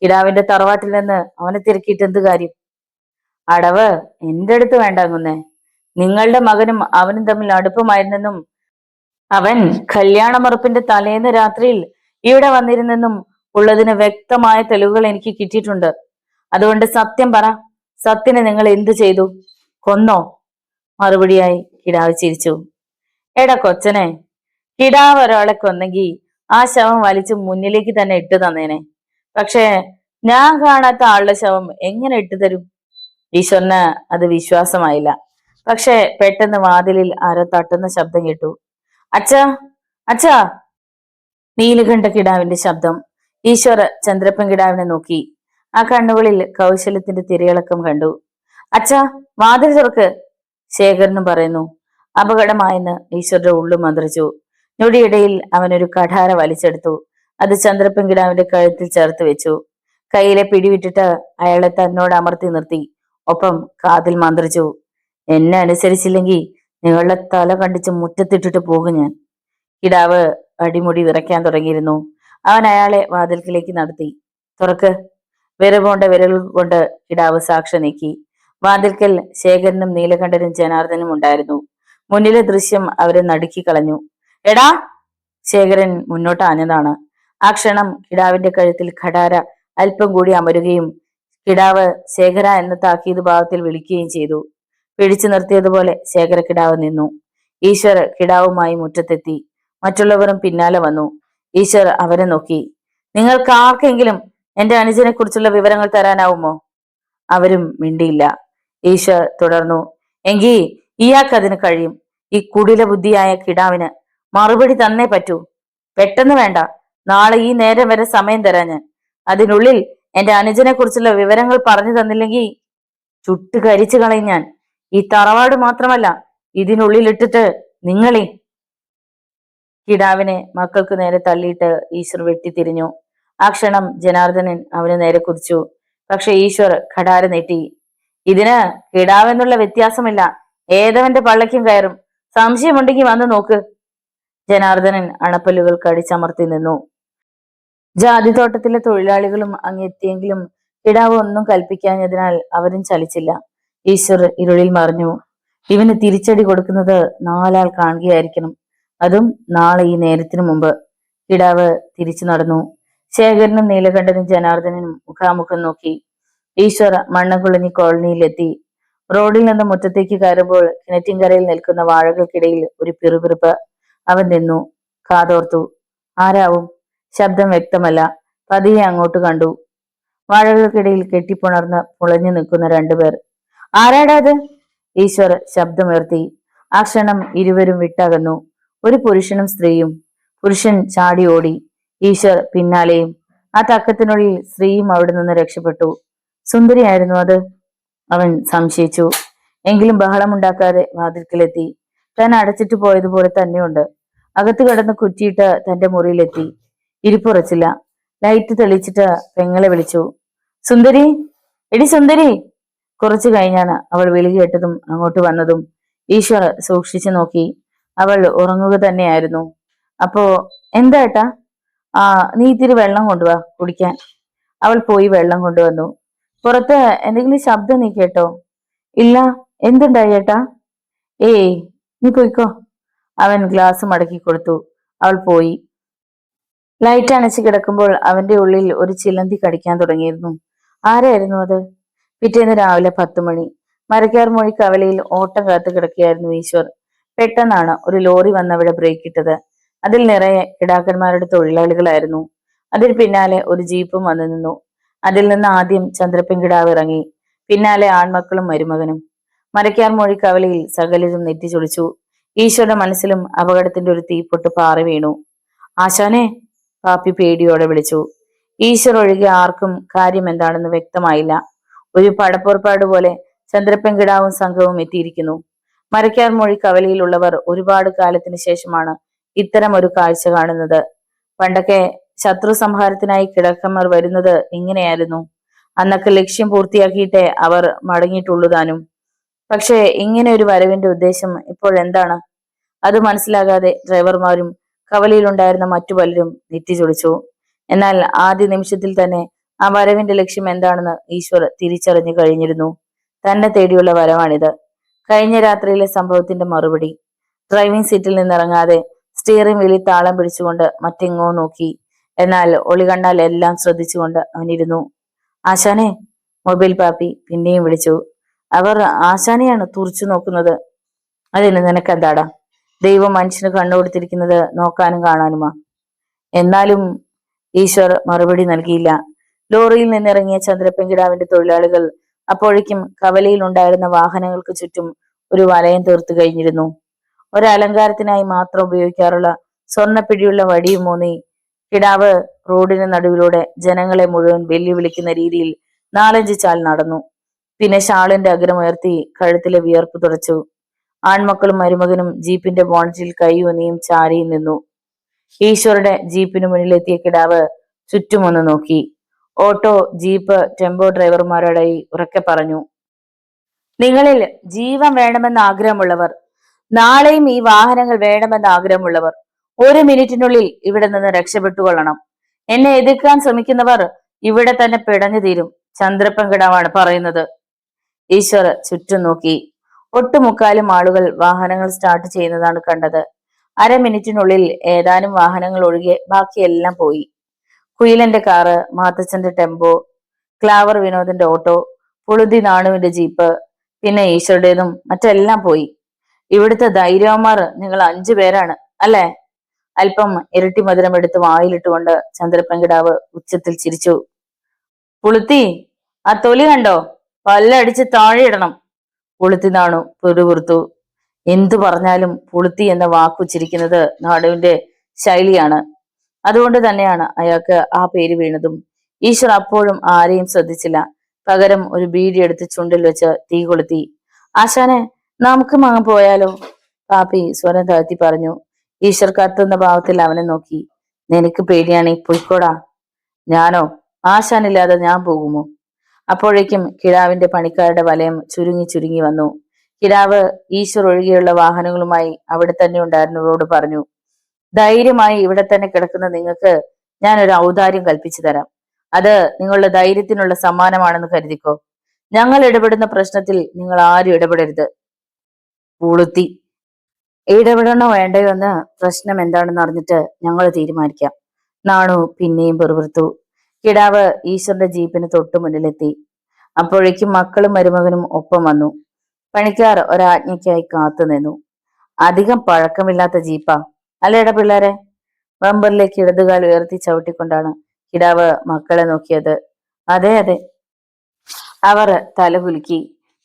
Speaker 1: കിടാവിന്റെ തറവാട്ടിൽ നിന്ന് അവനെ തിരക്കിയിട്ട് എന്ത് കാര്യം? അടവ് എന്റെ അടുത്ത് വേണ്ടാങ്ങുന്നേ. നിങ്ങളുടെ മകനും അവനും തമ്മിൽ അടുപ്പമായിരുന്നെന്നും അവൻ കല്യാണമറപ്പിന്റെ തലേന്ന് രാത്രിയിൽ ഇവിടെ വന്നിരുന്നെന്നും ഉള്ളതിന് വ്യക്തമായ തെളിവുകൾ എനിക്ക് കിട്ടിയിട്ടുണ്ട്. അതുകൊണ്ട് സത്യം പറ, സത്യനെ നിങ്ങൾ എന്തു ചെയ്തു? കൊന്നോ? മറുപടിയായി കിടാവ് ചിരിച്ചു. എടാ കൊച്ചനെ, കിടാവ് ഒരാളെ കൊന്നെങ്കിൽ ആ ശവം വലിച്ചു മുന്നിലേക്ക് തന്നെ ഇട്ടു തന്നേനെ. പക്ഷേ ഞാൻ കാണാത്ത ആളുടെ ശവം എങ്ങനെ ഇട്ടു തരും? ഈശ്വരന് അത് വിശ്വാസമായില്ല. പക്ഷെ പെട്ടെന്ന് വാതിലിൽ ആരോ തട്ടുന്ന ശബ്ദം കേട്ടു. അച്ഛാ, അച്ഛാ! നീലകണ്ഠ കിടാവിന്റെ ശബ്ദം. ഈശ്വർ ചന്ദ്രപ്പൻ കിടാവിനെ നോക്കി. ആ കണ്ണുകളിൽ കൗശലത്തിന്റെ തിരയിളക്കം കണ്ടു. അച്ഛാ, വാതിൽ തുറക്ക്! ശേഖരനും പറയുന്നു. അപകടമായെന്ന് ഈശ്വരുടെ ഉള്ളു മന്ത്രിച്ചു. ഞൊടിയിടയിൽ അവനൊരു കഠാര വലിച്ചെടുത്തു. അത് ചന്ദ്രപ്പൻ കിടാവിന്റെ കഴുത്തിൽ ചേർത്ത് വെച്ചു. കയ്യിലെ പിടിവിട്ടിട്ട് അയാളെ തന്നോട് അമർത്തി നിർത്തി. ഒപ്പം കാതിൽ മന്ത്രിച്ചു. എന്നെ അനുസരിച്ചില്ലെങ്കിൽ നിങ്ങളുടെ തല കണ്ടിച്ച് മുറ്റത്തിട്ടിട്ട് പോകും ഞാൻ. കിടാവ് അടിമുടി വിറയ്ക്കാൻ തുടങ്ങിയിരുന്നു. അവൻ അയാളെ വാതിൽക്കിലേക്ക് നടത്തി. തുറക്ക്! വിരപോണ്ട വിരലുകൾ കൊണ്ട് കിടാവ് സാക്ഷി നീക്കി. വാതിൽക്കൽ ശേഖരനും നീലകണ്ഠനും ജനാർദ്ദനും ഉണ്ടായിരുന്നു. മുന്നിലെ ദൃശ്യം അവരെ നടുക്കി കളഞ്ഞു. എടാ! ശേഖരൻ മുന്നോട്ട് ആഞ്ഞതാണ്. ആ ക്ഷണം കിടാവിന്റെ കഴുത്തിൽ ഖടാര അല്പം കൂടി അമരുകയും കിടാവ് ശേഖര എന്ന താക്കീത് ഭാവത്തിൽ വിളിക്കുകയും ചെയ്തു. പിടിച്ചു നിർത്തിയതുപോലെ ശേഖര കിടാവ് നിന്നു. ഈശ്വർ കിടാവുമായി മുറ്റത്തെത്തി. മറ്റുള്ളവരും പിന്നാലെ വന്നു. ഈശ്വർ അവരെ നോക്കി. നിങ്ങൾക്ക് ആർക്കെങ്കിലും എന്റെ അനുജനെ കുറിച്ചുള്ള വിവരങ്ങൾ തരാനാവുമോ? അവരും മിണ്ടിയില്ല. ഈശ്വർ തുടർന്നു. എങ്കിൽ ഇയാൾക്കതിന് കഴിയും. ഈ കുടില ബുദ്ധിയായ കിടാവിന് മറുപടി തന്നേ പറ്റൂ. പെട്ടെന്ന് വേണ്ട, നാളെ ഈ നേരം വരെ സമയം തരാ ഞാൻ. അതിനുള്ളിൽ എന്റെ അനുജനെ കുറിച്ചുള്ള വിവരങ്ങൾ പറഞ്ഞു തന്നില്ലെങ്കിൽ ചുട്ട് കരിച്ചു കളയും ഞാൻ. ഈ തറവാട് മാത്രമല്ല, ഇതിനുള്ളിൽ ഇട്ടിട്ട് നിങ്ങളെ. കിടാവിനെ മക്കൾക്ക് നേരെ തള്ളിയിട്ട് ഈശ്വർ വെട്ടിത്തിരിഞ്ഞു. ആ ക്ഷണം ജനാർദ്ദനൻ അവന് നേരെ കുതിച്ചു. പക്ഷെ ഈശ്വർ ഖടാര നീട്ടി. ഇതിന് കിടാവെന്നുള്ള വ്യത്യാസമില്ല, ഏതവന്റെ പള്ളയ്ക്കും കയറും. സംശയമുണ്ടെങ്കിൽ വന്ന് നോക്ക്. ജനാർദ്ദനൻ അണപ്പല്ലുകൾ കടിച്ചമർത്തി നിന്നു. ജാതിത്തോട്ടത്തിലെ തൊഴിലാളികളും അങ്ങെത്തിയെങ്കിലും കിടാവ് ഒന്നും കൽപ്പിക്കാഞ്ഞതിനാൽ അവരും ചലിച്ചില്ല. ഈശ്വർ ഇരുളിൽ മറിഞ്ഞു. ഇവന് തിരിച്ചടി കൊടുക്കുന്നത് നാലാൾ കാണുകയായിരിക്കണം, അതും നാളെ ഈ നേരത്തിനു മുമ്പ്. കിടാവ് തിരിച്ചു നടന്നു. ശേഖരനും നീലകണ്ഠനും ജനാർദ്ദനനും മുഖാമുഖം നോക്കി. ഈശ്വർ മണ്ണക്കുളഞ്ഞി കോളനിയിലെത്തി. റോഡിൽ നിന്ന് മുറ്റത്തേക്ക് കയറുമ്പോൾ കിണറ്റിൻകരയിൽ നിൽക്കുന്ന വാഴകൾക്കിടയിൽ ഒരു പിറുപിറുപ്പ്. അവൻ നിന്നു, കാതോർത്തു. ആരാവും? ശബ്ദം വ്യക്തമല്ല. പതിയെ അങ്ങോട്ട് കണ്ടു. വാഴകൾക്കിടയിൽ കെട്ടിപ്പുണർന്ന് പുളഞ്ഞു നിൽക്കുന്ന രണ്ടുപേർ. ആരാടാ അത്? ഈശ്വർ ശബ്ദമുയർത്തി. ആ ക്ഷണം ഇരുവരും വിട്ടകന്നു. ഒരു പുരുഷനും സ്ത്രീയും. പുരുഷൻ ചാടി ഓടി, ഈശ്വർ പിന്നാലെയും. ആ തക്കത്തിനുള്ളിൽ സ്ത്രീയും അവിടെ നിന്ന് രക്ഷപ്പെട്ടു. സുന്ദരിയായിരുന്നു അത്, അവൻ സംശയിച്ചു. എങ്കിലും ബഹളമുണ്ടാക്കാതെ വാതിൽക്കലെത്തി. താൻ അടച്ചിട്ട് പോയതുപോലെ തന്നെയുണ്ട്. അകത്ത് കിടന്ന് കുറ്റിയിട്ട് തന്റെ മുറിയിലെത്തി. ഇരിപ്പുറച്ചില്ല. ലൈറ്റ് തെളിച്ചിട്ട് പെങ്ങളെ വിളിച്ചു. സുന്ദരി, എടി സുന്ദരി! കുറച്ചു കഴിഞ്ഞാണ് അവൾ വിളി കേട്ടതും അങ്ങോട്ട് വന്നതും. ഈശ്വർ സൂക്ഷിച്ചു നോക്കി. അവൾ ഉറങ്ങുക തന്നെയായിരുന്നു. അപ്പോ എന്താ ഏട്ടാ? ആ, നീ ഇത്തിരി വെള്ളം കൊണ്ടുവാ കുടിക്കാൻ. അവൾ പോയി വെള്ളം കൊണ്ടുവന്നു. പുറത്ത് എന്തെങ്കിലും ശബ്ദം നീ കേട്ടോ? ഇല്ല. എന്തുണ്ടായി ഏട്ടാ? ഏയ്, നീ പോയിക്കോ. അവൻ ഗ്ലാസ് മടക്കി കൊടുത്തു. അവൾ പോയി. ലൈറ്റ് അണച്ച് കിടക്കുമ്പോൾ അവന്റെ ഉള്ളിൽ ഒരു ചിലന്തി കടിക്കാൻ തുടങ്ങിയിരുന്നു. ആരായിരുന്നു അത്? പിറ്റേന്ന് രാവിലെ 10 മണി. മരക്കാർ മൊഴി കവലയിൽ ഓട്ടം കാത്തു കിടക്കുകയായിരുന്നു ഈശ്വർ. പെട്ടെന്നാണ് ഒരു ലോറി വന്നവിടെ ബ്രേക്ക് ഇട്ടത്. അതിൽ നിറയെ കിടാക്കന്മാരുടെ തൊഴിലാളികളായിരുന്നു. അതിന് പിന്നാലെ ഒരു ജീപ്പും വന്നു നിന്നു. അതിൽ നിന്ന് ആദ്യം ചന്ദ്രപ്പൻ കിടാവ് ഇറങ്ങി. പിന്നാലെ ആൺമക്കളും മരുമകനും. മരക്കാർ മൊഴി കവലയിൽ സകലരും നെറ്റിച്ചൊളിച്ചു. ഈശ്വരുടെ മനസ്സിലും അപകടത്തിന്റെ ഒരു തീപ്പൊട്ട് പാറി വീണു. ആശാനെ! പാപ്പി പേടിയോടെ വിളിച്ചു. ഈശ്വർ ഒഴികെ ആർക്കും കാര്യം എന്താണെന്ന് വ്യക്തമായില്ല. ഒരു പടപ്പുറപ്പാട് പോലെ ചന്ദ്രപ്പൻ കിടാവും സംഘവും എത്തിയിരിക്കുന്നു. മരക്കാർ മൊഴി കവലയിലുള്ളവർ ഒരുപാട് കാലത്തിന് ശേഷമാണ് ഇത്തരം ഒരു കാഴ്ച കാണുന്നത്. പണ്ടൊക്കെ ശത്രു സംഹാരത്തിനായി കിഴക്കന്മാർ വരുന്നത് ഇങ്ങനെയായിരുന്നു. അന്നൊക്കെ ലക്ഷ്യം പൂർത്തിയാക്കിയിട്ടേ അവർ മടങ്ങിയിട്ടുള്ളതാനും. പക്ഷേ ഇങ്ങനെ ഒരു വരവിന്റെ ഉദ്ദേശം ഇപ്പോഴെന്താണ്? അത് മനസ്സിലാകാതെ ഡ്രൈവർമാരും കവലയിലുണ്ടായിരുന്ന മറ്റു പലരും നെറ്റിച്ചൊളിച്ചു. എന്നാൽ ആദ്യ നിമിഷത്തിൽ തന്നെ ആ വരവിന്റെ ലക്ഷ്യം എന്താണെന്ന് ഈശ്വർ തിരിച്ചറിഞ്ഞു കഴിഞ്ഞിരുന്നു. തന്നെ തേടിയുള്ള വരവാണിത്. കഴിഞ്ഞ രാത്രിയിലെ സംഭവത്തിന്റെ മറുപടി. ഡ്രൈവിംഗ് സീറ്റിൽ നിന്നിറങ്ങാതെ സ്റ്റിയറിംഗ് വീലിൽ താളം പിടിച്ചുകൊണ്ട് മറ്റെങ്ങോ നോക്കി. എന്നാൽ ഒളി കണ്ടാൽ എല്ലാം ശ്രദ്ധിച്ചുകൊണ്ട് അവനിരുന്നു. ആശാനെ! മൊബൈൽ പാപ്പി പിന്നെയും വിളിച്ചു. അവർ ആശാനെയാണ് തുറച്ചു നോക്കുന്നത്. അതിന് നിനക്കെന്താടാ? ദൈവം മനുഷ്യന് കണ്ണുകൊടുത്തിരിക്കുന്നത് നോക്കാനും കാണാനുമാ. എന്നാലും ഈശ്വർ മറുപടി നൽകിയില്ല. ലോറിയിൽ നിന്നിറങ്ങിയ ചന്ദ്രപ്പൻകിടാവിന്റെ തൊഴിലാളികൾ അപ്പോഴേക്കും കവലയിൽ ഉണ്ടായിരുന്ന വാഹനങ്ങൾക്ക് ചുറ്റും ഒരു വലയം തീർത്തു കഴിഞ്ഞിരുന്നു. ഒരലങ്കാരത്തിനായി മാത്രം ഉപയോഗിക്കാറുള്ള സ്വർണ്ണപ്പിടിയുള്ള വടിയും മൂന്നി കിടാവ് റോഡിന് നടുവിലൂടെ ജനങ്ങളെ മുഴുവൻ വെല്ലുവിളിക്കുന്ന രീതിയിൽ 4-5 ചാൽ നടന്നു. പിന്നെ ഷാളിന്റെ അഗ്രമുയർത്തി കഴുത്തിലെ വിയർപ്പ് തുടച്ചു. ആൺമക്കളും മരുമകനും ജീപ്പിന്റെ ബോണറ്റിൽ കൈയൂന്നിയും ചാരിയും നിന്നു. ഈശ്വരുടെ ജീപ്പിന് മുന്നിലെത്തിയ കിടാവ് ചുറ്റുമൊന്ന് നോക്കി. ഓട്ടോ, ജീപ്പ്, ടെമ്പോ ഡ്രൈവർമാരോടായി ഉറക്കെ പറഞ്ഞു: നിങ്ങളിൽ ജീവൻ വേണമെന്ന് ആഗ്രഹമുള്ളവർ, നാളെയും ഈ വാഹനങ്ങൾ വേണമെന്ന് ആഗ്രഹമുള്ളവർ 1 മിനിറ്റിനുള്ളിൽ ഇവിടെ നിന്ന് രക്ഷപ്പെട്ടുകൊള്ളണം. എന്നെ എതിർക്കാൻ ശ്രമിക്കുന്നവർ ഇവിടെ തന്നെ പിടഞ്ഞു തീരും. ചന്ദ്രപ്പൻ കിടാവാണ് പറയുന്നത്. ഈശ്വർ ചുറ്റും നോക്കി. ഒട്ടുമുക്കാലും ആളുകൾ വാഹനങ്ങൾ സ്റ്റാർട്ട് ചെയ്യുന്നതാണ് കണ്ടത്. 1/2 മിനിറ്റിനുള്ളിൽ ഏതാനും വാഹനങ്ങൾ ഒഴികെ ബാക്കിയെല്ലാം പോയി. കുയിലന്റെ കാറ്, മാത്തച്ഛന്റെ ടെമ്പോ, ക്ലാവർ വിനോദിന്റെ ഓട്ടോ, പുളുതി നാണുവിന്റെ ജീപ്പ്, പിന്നെ ഈശ്വരുടേതും മറ്റെല്ലാം പോയി. ഇവിടുത്തെ ധൈര്യവന്മാർ നിങ്ങൾ 5 പേരാണ് അല്ലേ? അല്പം ഇരട്ടി മധുരം എടുത്ത് വായിലിട്ടുകൊണ്ട് ചന്ദ്രപ്പൻ കിടാവ് ഉച്ചത്തിൽ ചിരിച്ചു. പുളുത്തി, ആ തൊലി കണ്ടോ? പല്ലടിച്ച് താഴെയിടണം. പുളുത്തി നാണു പിറുപിറുത്തു. എന്തു പറഞ്ഞാലും പുളുത്തി എന്ന വാക്കുച്ചിരിക്കുന്നത് നാടുവിന്റെ ശൈലിയാണ്. അതുകൊണ്ട് തന്നെയാണ് അയാൾക്ക് ആ പേര് വീണതും. ഈശ്വർ അപ്പോഴും ആരെയും ശ്രദ്ധിച്ചില്ല. പകരം ഒരു ബീഡി എടുത്ത് ചുണ്ടിൽ വെച്ച് തീ കൊളുത്തി. ആശാനെ, നമുക്ക് അങ്ങ് പോയാലോ? പാപ്പി സ്വരം താഴ്ത്തി പറഞ്ഞു. ഈശ്വർ കത്തുന്ന ഭാവത്തിൽ അവനെ നോക്കി. നിനക്ക് പേടിയാണേ പൊയ്ക്കോടാ. ഞാനോ? ആശാനില്ലാതെ ഞാൻ പോകുമോ? അപ്പോഴേക്കും കിടാവിന്റെ പണിക്കാരുടെ വലയം ചുരുങ്ങി ചുരുങ്ങി വന്നു. കിടാവ് ഈശ്വർ ഒഴികെയുള്ള വാഹനങ്ങളുമായി അവിടെ തന്നെ ഉണ്ടായിരുന്നവരോട് പറഞ്ഞു: ധൈര്യമായി ഇവിടെ തന്നെ കിടക്കുന്ന നിങ്ങൾക്ക് ഞാൻ ഒരു ഔദാര്യം കൽപ്പിച്ചു തരാം. അത് നിങ്ങളുടെ ധൈര്യത്തിനുള്ള സമ്മാനമാണെന്ന് കരുതിക്കോ. ഞങ്ങൾ ഇടപെടുന്ന പ്രശ്നത്തിൽ നിങ്ങൾ ആരും ഇടപെടരുത്. പൂളുത്തി, ഇടപെടണോ വേണ്ടയോ എന്ന് പ്രശ്നം എന്താണെന്ന് അറിഞ്ഞിട്ട് ഞങ്ങൾ തീരുമാനിക്കാം. നാണു പിന്നെയും പെറുപിറുത്തു. കിടാവ് ഈശ്വറിന്റെ ജീപ്പിന് തൊട്ടു മുന്നിലെത്തി. അപ്പോഴേക്കും മക്കളും മരുമകനും ഒപ്പം വന്നു. പണിക്കാർ ഒരാജ്ഞയ്ക്കായി കാത്തു നിന്നു. അധികം പഴക്കമില്ലാത്ത ജീപ്പാ അല്ലേടാ പിള്ളേരെ? ബമ്പറിലേക്ക് ഇടതുകാൽ ഉയർത്തി ചവിട്ടിക്കൊണ്ടാണ് കിടാവ് മക്കളെ നോക്കിയത്. അതെ അതെ, അവർ തലകുലുക്കി.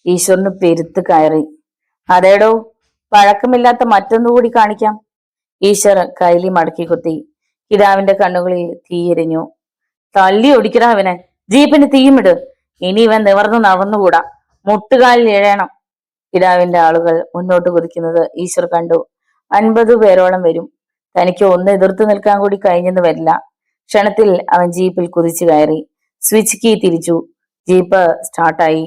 Speaker 1: ഈശ്വറിന് പെരുത്ത് കയറി. അതേടോ, പഴക്കമില്ലാത്ത മറ്റൊന്നുകൂടി കാണിക്കാം. ഈശ്വർ കൈലി മടക്കി കുത്തി. കിടാവിന്റെ കണ്ണുകളിൽ തീയെരിഞ്ഞു. തല്ലി ഒടിക്കടാ അവനെ. ജീപ്പിന് തീയുമിട്. ഇനി ഇവൻ നിവർന്നു നടന്നുകൂടാ. മുട്ടുകാലിൽ എഴയണം. കിടാവിന്റെ ആളുകൾ മുന്നോട്ട് കുതിക്കുന്നത് ഈശ്വർ കണ്ടു. 50 പേരോളം വരും. തനിക്ക് ഒന്ന് എതിർത്ത് നിൽക്കാൻ കൂടി കഴിഞ്ഞെന്ന് വരില്ല. ക്ഷണത്തിൽ അവൻ ജീപ്പിൽ കുതിച്ചു കയറി. സ്വിച്ച് കീ തിരിച്ചു. ജീപ്പ് സ്റ്റാർട്ടായി.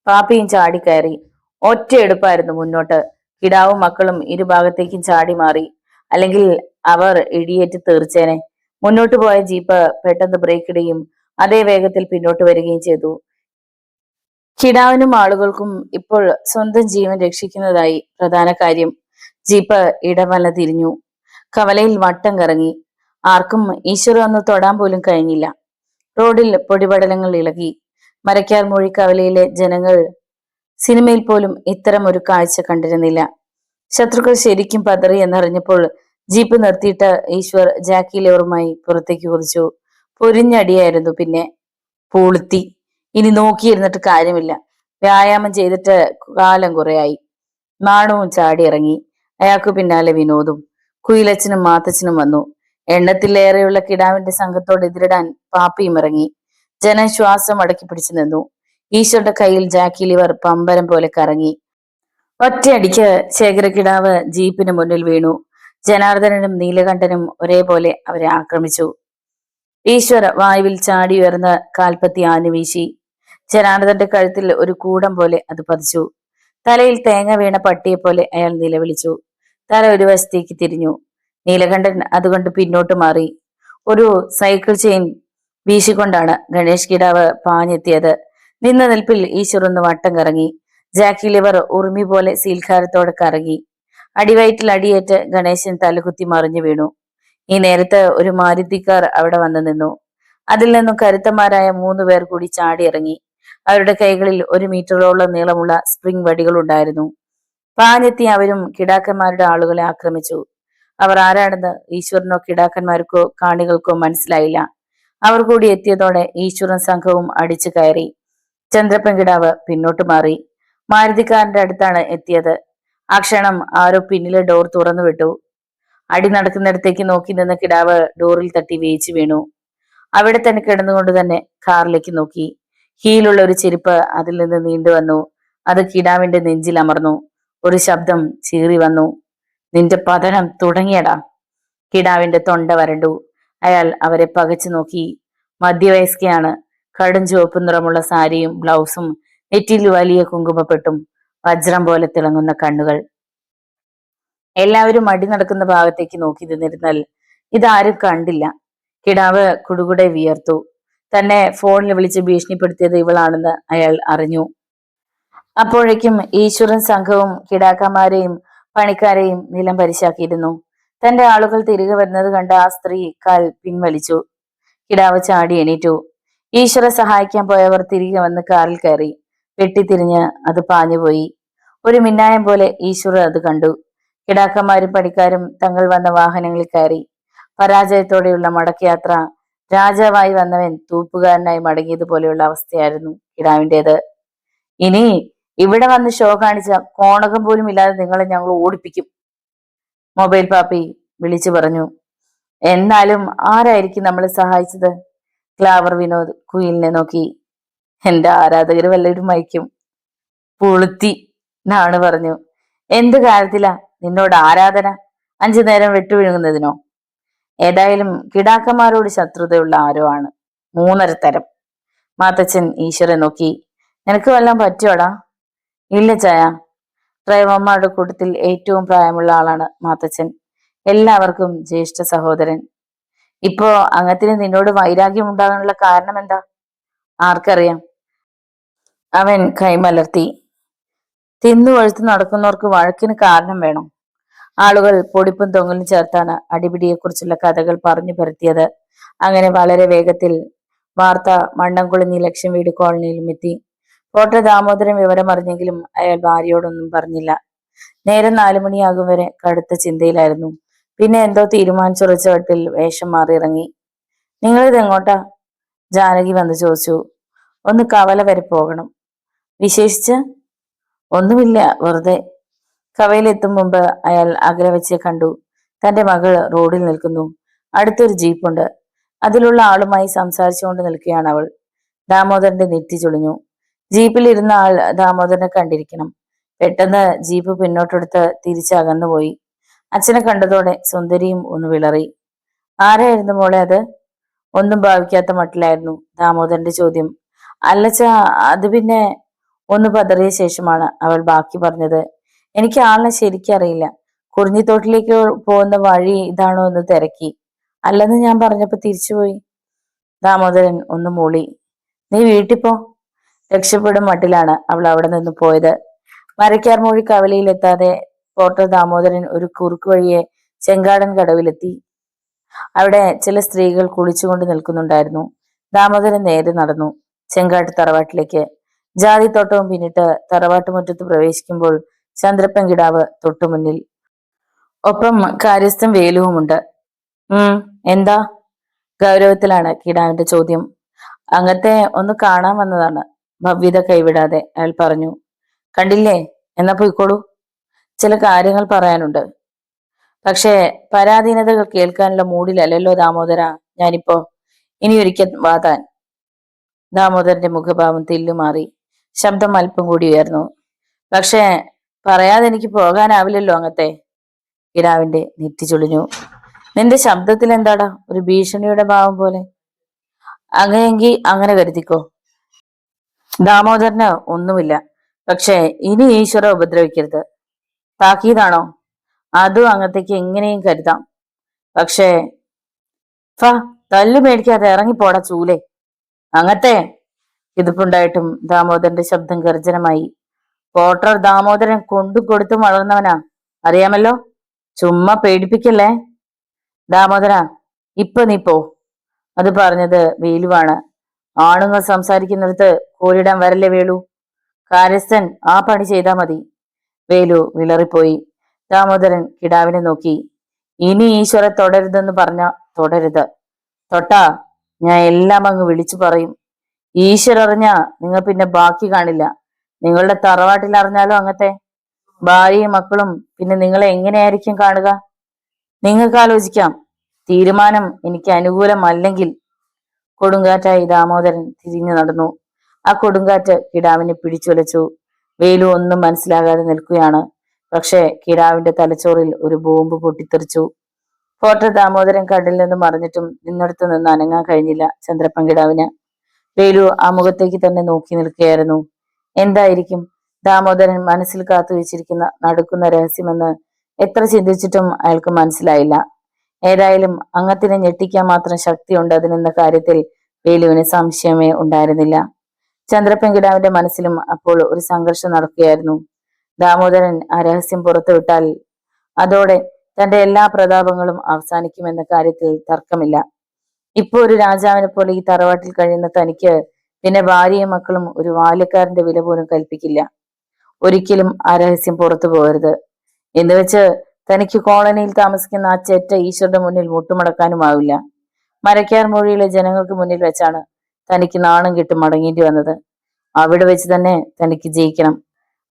Speaker 1: പാപ്പിയും ചാടിക്കയറി. ഒറ്റയെടുപ്പായിരുന്നു മുന്നോട്ട്. കിടാവും മക്കളും ഇരുഭാഗത്തേക്കും ചാടി മാറി. അല്ലെങ്കിൽ അവർ ഇടിയേറ്റ് തീർച്ചേനെ. മുന്നോട്ട് പോയ ജീപ്പ് പെട്ടെന്ന് ബ്രേക്ക് ഇടുകയും അതേ വേഗത്തിൽ പിന്നോട്ട് വരികയും ചെയ്തു. കിടാവിനും ആളുകൾക്കും ഇപ്പോൾ സ്വന്തം ജീവൻ രക്ഷിക്കുന്നതായി പ്രധാന കാര്യം. ജീപ്പ് ഇടവല തിരിഞ്ഞു. കവലയിൽ വട്ടം കറങ്ങി. ആർക്കും ഈശ്വര ഒന്ന് തൊടാൻ പോലും കഴിഞ്ഞില്ല. റോഡിൽ പൊടിപടലങ്ങൾ ഇളകി. മരക്കാർ മൊഴി കവലയിലെ ജനങ്ങൾ സിനിമയിൽ പോലും ഇത്തരം ഒരു കാഴ്ച കണ്ടിരുന്നില്ല. ശത്രുക്കൾ ശരിക്കും പതറി എന്നറിഞ്ഞപ്പോൾ ജീപ്പ് നിർത്തിയിട്ട് ഈശ്വർ ജാക്കി ലിവറുമായി പുറത്തേക്ക് കുതിച്ചു. പൊരിഞ്ഞടിയായിരുന്നു. പിന്നെ പൂളുത്തി, ഇനി നോക്കിയിരുന്നിട്ട് കാര്യമില്ല. വ്യായാമം ചെയ്തിട്ട് കാലം കുറയായി. നാണവും ചാടി ഇറങ്ങി. അയാൾക്ക് പിന്നാലെ വിനോദും. കുയിലച്ഛനും മാത്തച്ഛനും വന്നു. എണ്ണത്തിലേറെയുള്ള കിടാവിന്റെ സംഘത്തോട് എതിരിടാൻ പാപ്പിയും ഇറങ്ങി. ജനം ശ്വാസം അടക്കി പിടിച്ചു നിന്നു. ഈശ്വരുടെ കയ്യിൽ ജാക്കി ലിവർ പമ്പരം പോലെ കറങ്ങി. ഒറ്റയടിക്ക് ശേഖരക്കിടാവ് ജീപ്പിന് മുന്നിൽ വീണു. ജനാർദ്ദനനും നീലകണ്ഠനും ഒരേപോലെ അവരെ ആക്രമിച്ചു. ഈശ്വർ വായുവിൽ ചാടി ഉയർന്ന കാൽപ്പത്തി ആഞ്ഞുവീശി. ജനാർദ്ദന്റെ കഴുത്തിൽ ഒരു കൂടം പോലെ അത് പതിച്ചു. തലയിൽ തേങ്ങ വീണ പട്ടിയെ പോലെ അയാൾ നിലവിളിച്ചു. തല ഒരു വശത്തേക്ക് തിരിഞ്ഞു. നീലകണ്ഠൻ അതുകൊണ്ട് പിന്നോട്ട് മാറി. ഒരു സൈക്കിൾ ചെയിൻ വീശിക്കൊണ്ടാണ് ഗണേഷ് കിടാവ് പാഞ്ഞെത്തിയത്. നിന്ന നിൽപ്പിൽ ഈശ്വർ ഒന്ന് വട്ടം കറങ്ങി. ജാക്കി ലിവർ ഉറുമി പോലെ സീൽക്കാരത്തോടെ കറങ്ങി. അടിവയറ്റിൽ അടിയേറ്റ് ഗണേശൻ തലകുത്തി മറിഞ്ഞു വീണു. ഈ നേരത്ത് ഒരു മാരുതിക്കാർ അവിടെ വന്നു നിന്നു. അതിൽ നിന്നും കരുത്തന്മാരായ 3 പേർ കൂടി ചാടി ഇറങ്ങി. അവരുടെ കൈകളിൽ 1 മീറ്ററോളം നീളമുള്ള സ്പ്രിംഗ് വടികൾ ഉണ്ടായിരുന്നു. പാഞ്ഞെത്തി അവരും കിടാക്കന്മാരുടെ ആളുകളെ ആക്രമിച്ചു. അവർ ആരാണെന്ന് ഈശ്വരനോ കിടാക്കന്മാർക്കോ കാണികൾക്കോ മനസ്സിലായില്ല. അവർ കൂടി എത്തിയതോടെ ഈശ്വരൻ സംഘവും അടിച്ചു കയറി. ചന്ദ്രപ്പൻ കിടാവ് പിന്നോട്ട് മാറി. മാരുതിക്കാരന്റെ അടുത്താണ് എത്തിയത്. ആ ക്ഷണം ആരോ പിന്നിലെ ഡോർ തുറന്നു വിട്ടു. അടി നടക്കുന്നിടത്തേക്ക് നോക്കി നിന്ന കിടാവ് ഡോറിൽ തട്ടി വേച്ചു വീണു. അവിടെ തന്നെ കിടന്നുകൊണ്ട് തന്നെ കാറിലേക്ക് നോക്കി. ഹീലുള്ള ഒരു ചെരുപ്പ് അതിൽ നിന്ന് നീണ്ടു വന്നു. അത് കിടാവിന്റെ നെഞ്ചിൽ അമർന്നു. ഒരു ശബ്ദം ചീറി വന്നു. നിന്റെ പതനം തുടങ്ങിയടാ. കിടാവിന്റെ തൊണ്ട വരണ്ടു. അയാൾ അവരെ പകച്ചു നോക്കി. മധ്യവയസ്കയാണ്. കടും ചുവപ്പ് നിറമുള്ള സാരിയും ബ്ലൗസും, നെറ്റിയിൽ വലിയ കുങ്കുമപ്പെട്ടും, വജ്രം പോലെ തിളങ്ങുന്ന കണ്ണുകൾ. എല്ലാവരും അടി നടക്കുന്ന ഭാഗത്തേക്ക് നോക്കി നിന്നിരുന്നാൽ ഇതാരും കണ്ടില്ല. കിടാവ് കുടുകുടെ വിയർത്തു. തന്നെ ഫോണിൽ വിളിച്ച് ഭീഷണിപ്പെടുത്തിയത് ഇവളാണെന്ന് അയാൾ അറിഞ്ഞു. അപ്പോഴേക്കും ഈശ്വരൻ സംഘവും കിടാക്കന്മാരെയും പണിക്കാരെയും നിലം പരിശാക്കിയിരുന്നു. തന്റെ ആളുകൾ തിരികെ വരുന്നത് കണ്ട ആ സ്ത്രീ കാൽ പിൻവലിച്ചു. കിടാവ് ചാടി എണീറ്റു. ഈശ്വര സഹായിക്കാൻ പോയവർ തിരികെ വന്ന് കാറിൽ കയറി. വെട്ടിത്തിരിഞ്ഞ് അത് പാഞ്ഞുപോയി. ഒരു മിന്നായം പോലെ ഈശ്വരൻ അത് കണ്ടു. കിടാക്കന്മാരും പണിക്കാരും തങ്ങൾ വന്ന വാഹനങ്ങളിൽ കയറി. പരാജയത്തോടെയുള്ള മടക്കയാത്ര. രാജാവായി വന്നവൻ തൂപ്പുകാരനായി മടങ്ങിയതുപോലെയുള്ള അവസ്ഥയായിരുന്നു കിടാവിൻ്റെത്. ഇനി ഇവിടെ വന്ന് ഷോ കാണിച്ച കോണകം പോലും ഇല്ലാതെ നിങ്ങളെ ഞങ്ങൾ ഓടിപ്പിക്കും, മൊബൈൽ പാപ്പി വിളിച്ചു പറഞ്ഞു. എന്നാലും ആരായിരിക്കും നമ്മളെ സഹായിച്ചത്? ക്ലാവർ വിനോദ് കുയിലിനെ നോക്കി. എന്റെ ആരാധകർ വല്ലവരും മയക്കും. പുളുത്തി നാണ് പറഞ്ഞു. എന്ത് കാര്യത്തിലാ നിന്നോട് ആരാധന? 5 നേരം വെട്ടുവിഴുങ്ങുന്നതിനോ? ഏതായാലും കിടാക്കന്മാരോട് ശത്രുതയുള്ള ആരോ ആണ്. 3 തരം. മാത്തച്ഛൻ ഈശ്വരൻ നോക്കി. നിനക്ക് വല്ലതും പറ്റുവാടാ? ഇല്ല ചായ. ഡ്രൈവർമാരുടെ കൂട്ടത്തിൽ ഏറ്റവും പ്രായമുള്ള ആളാണ് മാത്തച്ഛൻ. എല്ലാവർക്കും ജ്യേഷ്ഠ സഹോദരൻ. ഇപ്പോ അങ്ങത്തിന് നിന്നോട് വൈരാഗ്യം ഉണ്ടാകാനുള്ള കാരണം എന്താ? ആർക്കറിയാം. അവൻ കൈമലർത്തി. തിന്നു കൊഴുത്ത് നടക്കുന്നവർക്ക് വഴക്കിന് കാരണം വേണം. ആളുകൾ പൊടിപ്പും തൊങ്ങലും ചേർത്താണ് അടിപിടിയെക്കുറിച്ചുള്ള കഥകൾ പറഞ്ഞു പരത്തിയത്. അങ്ങനെ വളരെ വേഗത്തിൽ വാർത്ത മണ്ണംകുളഞ്ഞി ലക്ഷം വീട് കോളനിയിലും എത്തി. കോട്ട ദാമോദരൻ വിവരം അറിഞ്ഞെങ്കിലും അയാൾ ഭാര്യയോടൊന്നും പറഞ്ഞില്ല. നേരം 4 മണിയാകും വരെ കടുത്ത ചിന്തയിലായിരുന്നു. പിന്നെ എന്തോ തീരുമാനിച്ചുറച്ച വട്ടിൽ വേഷം മാറി ഇറങ്ങി. നിങ്ങളിത് എങ്ങോട്ടാ? ജാനകി വന്ന് ചോദിച്ചു. ഒന്ന് കവല വരെ പോകണം. വിശേഷിച്ച് ഒന്നുമില്ല, വെറുതെ. കവയിലെത്തും മുമ്പ് അയാൾ അകലെ വെച്ച് കണ്ടു. തന്റെ മകൾ റോഡിൽ നിൽക്കുന്നു. അടുത്തൊരു ജീപ്പുണ്ട്. അതിലുള്ള ആളുമായി സംസാരിച്ചുകൊണ്ട് നിൽക്കുകയാണ് അവൾ. ദാമോദരന്റെ നെറ്റി ചുളിഞ്ഞു. ജീപ്പിൽ ഇരുന്ന ആൾ ദാമോദരനെ കണ്ടിരിക്കണം. പെട്ടെന്ന് ജീപ്പ് പിന്നോട്ടെടുത്ത് തിരിച്ചകന്നുപോയി. അച്ഛനെ കണ്ടതോടെ സുന്ദരിയും ഒന്ന് വിളറി. ആരായിരുന്നു മോളെ അത്? ഒന്നും ഭാവിക്കാത്ത മട്ടിലായിരുന്നു ദാമോദരന്റെ ചോദ്യം. അല്ലച്ചാ, അത് പിന്നെ. ഒന്ന് പതറിയ ശേഷമാണ് അവൾ ബാക്കി പറഞ്ഞത്. എനിക്ക് ആളിനെ ശരിക്കറിയില്ല. കുറിഞ്ഞിത്തോട്ടിലേക്ക് പോകുന്ന വഴി ഇതാണോ എന്ന് തിരക്കി. അല്ലെന്ന് ഞാൻ പറഞ്ഞപ്പോ തിരിച്ചുപോയി. ദാമോദരൻ ഒന്ന് മൂളി. നീ വീട്ടിൽ പോ. രക്ഷപ്പെടും മട്ടിലാണ് അവൾ അവിടെ നിന്ന് പോയത്. മരക്കാർ മൊഴി കവലയിലെത്താതെ പോർട്ടർ ദാമോദരൻ ഒരു കുറുക്ക് വഴിയെ ചെങ്കാടൻ കടവിലെത്തി. അവിടെ ചില സ്ത്രീകൾ കുളിച്ചുകൊണ്ട് നിൽക്കുന്നുണ്ടായിരുന്നു. ദാമോദരൻ നേരെ നടന്നു ചെങ്കാട്ട് തറവാട്ടിലേക്ക്. ജാതിത്തോട്ടവും പിന്നിട്ട് തറവാട്ട് മുറ്റത്ത് പ്രവേശിക്കുമ്പോൾ ചന്ദ്രപ്പൻ കിടാവ് തൊട്ടുമുന്നിൽ. ഒപ്പം കാര്യസ്ഥൻ വേലുവുമുണ്ട്. എന്താ? ഗൗരവത്തിലാണ് കിടാവിന്റെ ചോദ്യം. അങ്ങത്തെ ഒന്ന് കാണാൻ വന്നതാണ്. ഭവ്യത കൈവിടാതെ അയാൾ പറഞ്ഞു. കണ്ടില്ലേ? എന്നാ പോയിക്കോളൂ. ചില കാര്യങ്ങൾ പറയാനുണ്ട്. പക്ഷേ പരാധീനതകൾ കേൾക്കാനുള്ള മൂഡിലല്ലല്ലോ ദാമോദര ഞാനിപ്പോ. ഇനി ഒരിക്കൽ വാതാൻ. ദാമോദരന്റെ മുഖഭാവം തെല്ലുമാറി. ശബ്ദം അല്പം കൂടി ഉയർന്നു. പക്ഷേ പറയാതെ എനിക്ക് പോകാനാവില്ലല്ലോ അങ്ങത്തെ. കിടാവിന്റെ നെറ്റി ചുളിഞ്ഞു. നിന്റെ ശബ്ദത്തിൽ എന്താടാ ഒരു ഭീഷണിയുടെ ഭാവം പോലെ? അങ്ങനെയെങ്കിൽ അങ്ങനെ കരുതിക്കോ. ദാമോദരന് ഒന്നുമില്ല. പക്ഷേ ഇനി ഈശ്വര ഉപദ്രവിക്കരുത്. താക്കീതാണോ? അതും അങ്ങത്തേക്ക് എങ്ങനെയും കരുതാം. പക്ഷേ തല്ലു മേടിക്കാതെ ഇറങ്ങിപ്പോടാ ചൂലേ. അങ്ങത്തെ. ഇതിപ്പുണ്ടായിട്ടും ദാമോദരന്റെ ശബ്ദം ഗർജനമായി. പോട്ടർ ദാമോദരൻ കൊണ്ടു കൊടുത്തും വളർന്നവനാ, അറിയാമല്ലോ. ചുമ്മാ പേടിപ്പിക്കല്ലേ. ദാമോദര, ഇപ്പൊ നീ പോ. അത് പറഞ്ഞത് വേലുവാണ്. ആണുങ്ങൾ സംസാരിക്കുന്നിടത്ത് കോരിടാൻ വരല്ലേ വേളു. കാര്യസ്ഥൻ ആ പണി ചെയ്താ മതി. വേലു വിളറിപ്പോയി. ദാമോദരൻ കിടാവിനെ നോക്കി. ഇനി ഈശ്വര തൊടരുതെന്ന് പറഞ്ഞ തൊടരുത്. തൊട്ടാ ഞാൻ എല്ലാം അങ്ങ് വിളിച്ചു പറയും. ഈശ്വര അറിഞ്ഞാ നിങ്ങൾ പിന്നെ ബാക്കി കാണില്ല. നിങ്ങളുടെ തറവാട്ടിൽ അറിഞ്ഞാലോ അങ്ങത്തെ ഭാര്യയും മക്കളും പിന്നെ നിങ്ങളെ എങ്ങനെയായിരിക്കും കാണുക? നിങ്ങൾക്ക് ആലോചിക്കാം. തീരുമാനം എനിക്ക് അനുകൂലമല്ലെങ്കിൽ. കൊടുങ്കാറ്റായി ദാമോദരൻ തിരിഞ്ഞു നടന്നു. ആ കൊടുങ്കാറ്റ് കിടാവിനെ പിടിച്ചുലച്ചു. വേലു ഒന്നും മനസ്സിലാകാതെ നിൽക്കുകയാണ്. പക്ഷെ കിടാവിന്റെ തലച്ചോറിൽ ഒരു ബോംബ് പൊട്ടിത്തെറിച്ചു. പോർട്ടർ ദാമോദരൻ കണ്ണിൽ നിന്ന് മറിഞ്ഞിട്ടും നിന്നിടത്ത് നിന്ന് അനങ്ങാൻ കഴിഞ്ഞില്ല ചന്ദ്രപ്പൻ കിടാവിന്. വേലു ആ മുഖത്തേക്ക് തന്നെ നോക്കി നിൽക്കുകയായിരുന്നു. എന്തായിരിക്കും ദാമോദരൻ മനസ്സിൽ കാത്തു വെച്ചിരിക്കുന്ന നടുക്കുന്ന രഹസ്യമെന്ന് എത്ര ചിന്തിച്ചിട്ടും അയാൾക്ക് മനസ്സിലായില്ല. ഏതായാലും അങ്ങത്തിനെ ഞെട്ടിക്കാൻ മാത്രം ശക്തിയുണ്ട് അതിനെന്ന കാര്യത്തിൽ വേലുവിന് സംശയമേ ഉണ്ടായിരുന്നില്ല. ചന്ദ്രപ്പൻ കിടാവിന്റെ മനസ്സിലും അപ്പോൾ ഒരു സംഘർഷം നടക്കുകയായിരുന്നു. ദാമോദരൻ ആ രഹസ്യം പുറത്തുവിട്ടാൽ അതോടെ തന്റെ എല്ലാ പ്രതാപങ്ങളും അവസാനിക്കുമെന്ന കാര്യത്തിൽ തർക്കമില്ല. ഇപ്പൊ ഒരു രാജാവിനെ പോലെ ഈ തറവാട്ടിൽ കഴിയുന്ന തനിക്ക് പിന്നെ ഭാര്യയും മക്കളും ഒരു ബാല്യക്കാരന്റെ വില പോലും കൽപ്പിക്കില്ല. ഒരിക്കലും ആ രഹസ്യം പുറത്തു പോകരുത് എന്ന് വെച്ച് തനിക്ക് കോളനിയിൽ താമസിക്കുന്ന ആ ചെറ്റ ഈശ്വരുടെ മുന്നിൽ മുട്ടുമടക്കാനുമാവില്ല. മരക്കാർ മൊഴിയിലെ ജനങ്ങൾക്ക് മുന്നിൽ വെച്ചാണ് തനിക്ക് നാണം കെട്ട് മടങ്ങേണ്ടി വന്നത്. അവിടെ വെച്ച് തന്നെ തനിക്ക് ജയിക്കണം.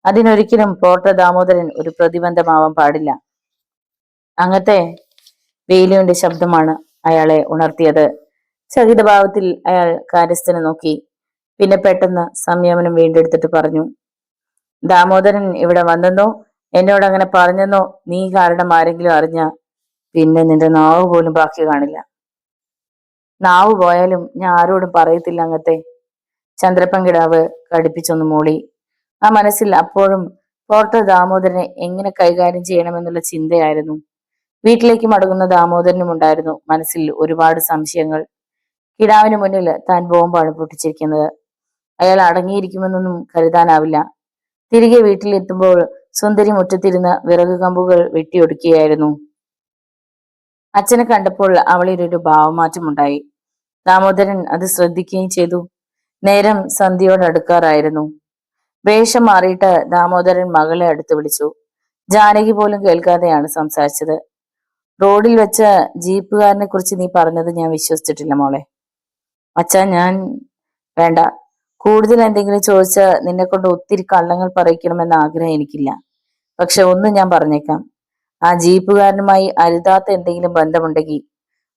Speaker 1: അതിനൊരിക്കലും പോർട്ടർ ദാമോദരൻ ഒരു പ്രതിബന്ധമാവാൻ പാടില്ല. അങ്ങത്തെ വേലുവിന്റെ ശബ്ദമാണ് അയാളെ ഉണർത്തിയത്. ചകിതഭാവത്തിൽ അയാൾ കാര്യസ്ഥനെ നോക്കി. പിന്നെ പെട്ടെന്ന് സംയമനം വീണ്ടെടുത്തിട്ട് പറഞ്ഞു, ദാമോദരൻ ഇവിടെ വന്നെന്നോ എന്നോട് അങ്ങനെ പറഞ്ഞെന്നോ നീ കാരണം ആരെങ്കിലും അറിഞ്ഞ പിന്നെ നിന്റെ നാവ് പോലും ബാക്കി കാണില്ല. നാവ് പോയാലും ഞാൻ ആരോടും പറയത്തില്ല അങ്ങത്തെ. ചന്ദ്രപ്പൻ കിടാവ് കടുപ്പിച്ചൊന്ന് മൂളി. ആ മനസ്സിൽ അപ്പോഴും പോർട്ടർ ദാമോദരനെ എങ്ങനെ കൈകാര്യം ചെയ്യണമെന്നുള്ള ചിന്തയായിരുന്നു. വീട്ടിലേക്ക് മടങ്ങുന്ന ദാമോദരനും ഉണ്ടായിരുന്നു മനസ്സിൽ ഒരുപാട് സംശയങ്ങൾ. കിടാവിന് മുന്നിൽ താൻ ബോംബാണ് പൊട്ടിച്ചിരിക്കുന്നത്. അയാൾ അടങ്ങിയിരിക്കുമെന്നൊന്നും കരുതാനാവില്ല. തിരികെ വീട്ടിലെത്തുമ്പോൾ സുന്ദരി മുറ്റത്തിരുന്ന് വിറക് കമ്പുകൾ വെട്ടിയൊടുക്കുകയായിരുന്നു. അച്ഛനെ കണ്ടപ്പോൾ അവളിലൊരു ഭാവമാറ്റമുണ്ടായി. ദാമോദരൻ അത് ശ്രദ്ധിക്കുകയും ചെയ്തു. നേരം സന്ധ്യയോടടുക്കാറായിരുന്നു. വേഷം മാറിയിട്ട് ദാമോദരൻ മകളെ അടുത്ത് വിളിച്ചു. ജാനകി പോലും കേൾക്കാതെയാണ് സംസാരിച്ചത്. റോഡിൽ വെച്ച ജീപ്പുകാരനെ കുറിച്ച് നീ പറഞ്ഞത് ഞാൻ വിശ്വസിച്ചിട്ടില്ല മോളെ. അച്ഛാ ഞാൻ വേണ്ട. കൂടുതൽ എന്തെങ്കിലും ചോദിച്ച നിന്നെ കൊണ്ട് ഒത്തിരി കള്ളങ്ങൾ പറയിക്കണമെന്ന ആഗ്രഹം എനിക്കില്ല. പക്ഷെ ഒന്ന് ഞാൻ പറഞ്ഞേക്കാം, ആ ജീപ്പുകാരനുമായി അരുതാത്ത എന്തെങ്കിലും ബന്ധമുണ്ടെങ്കിൽ,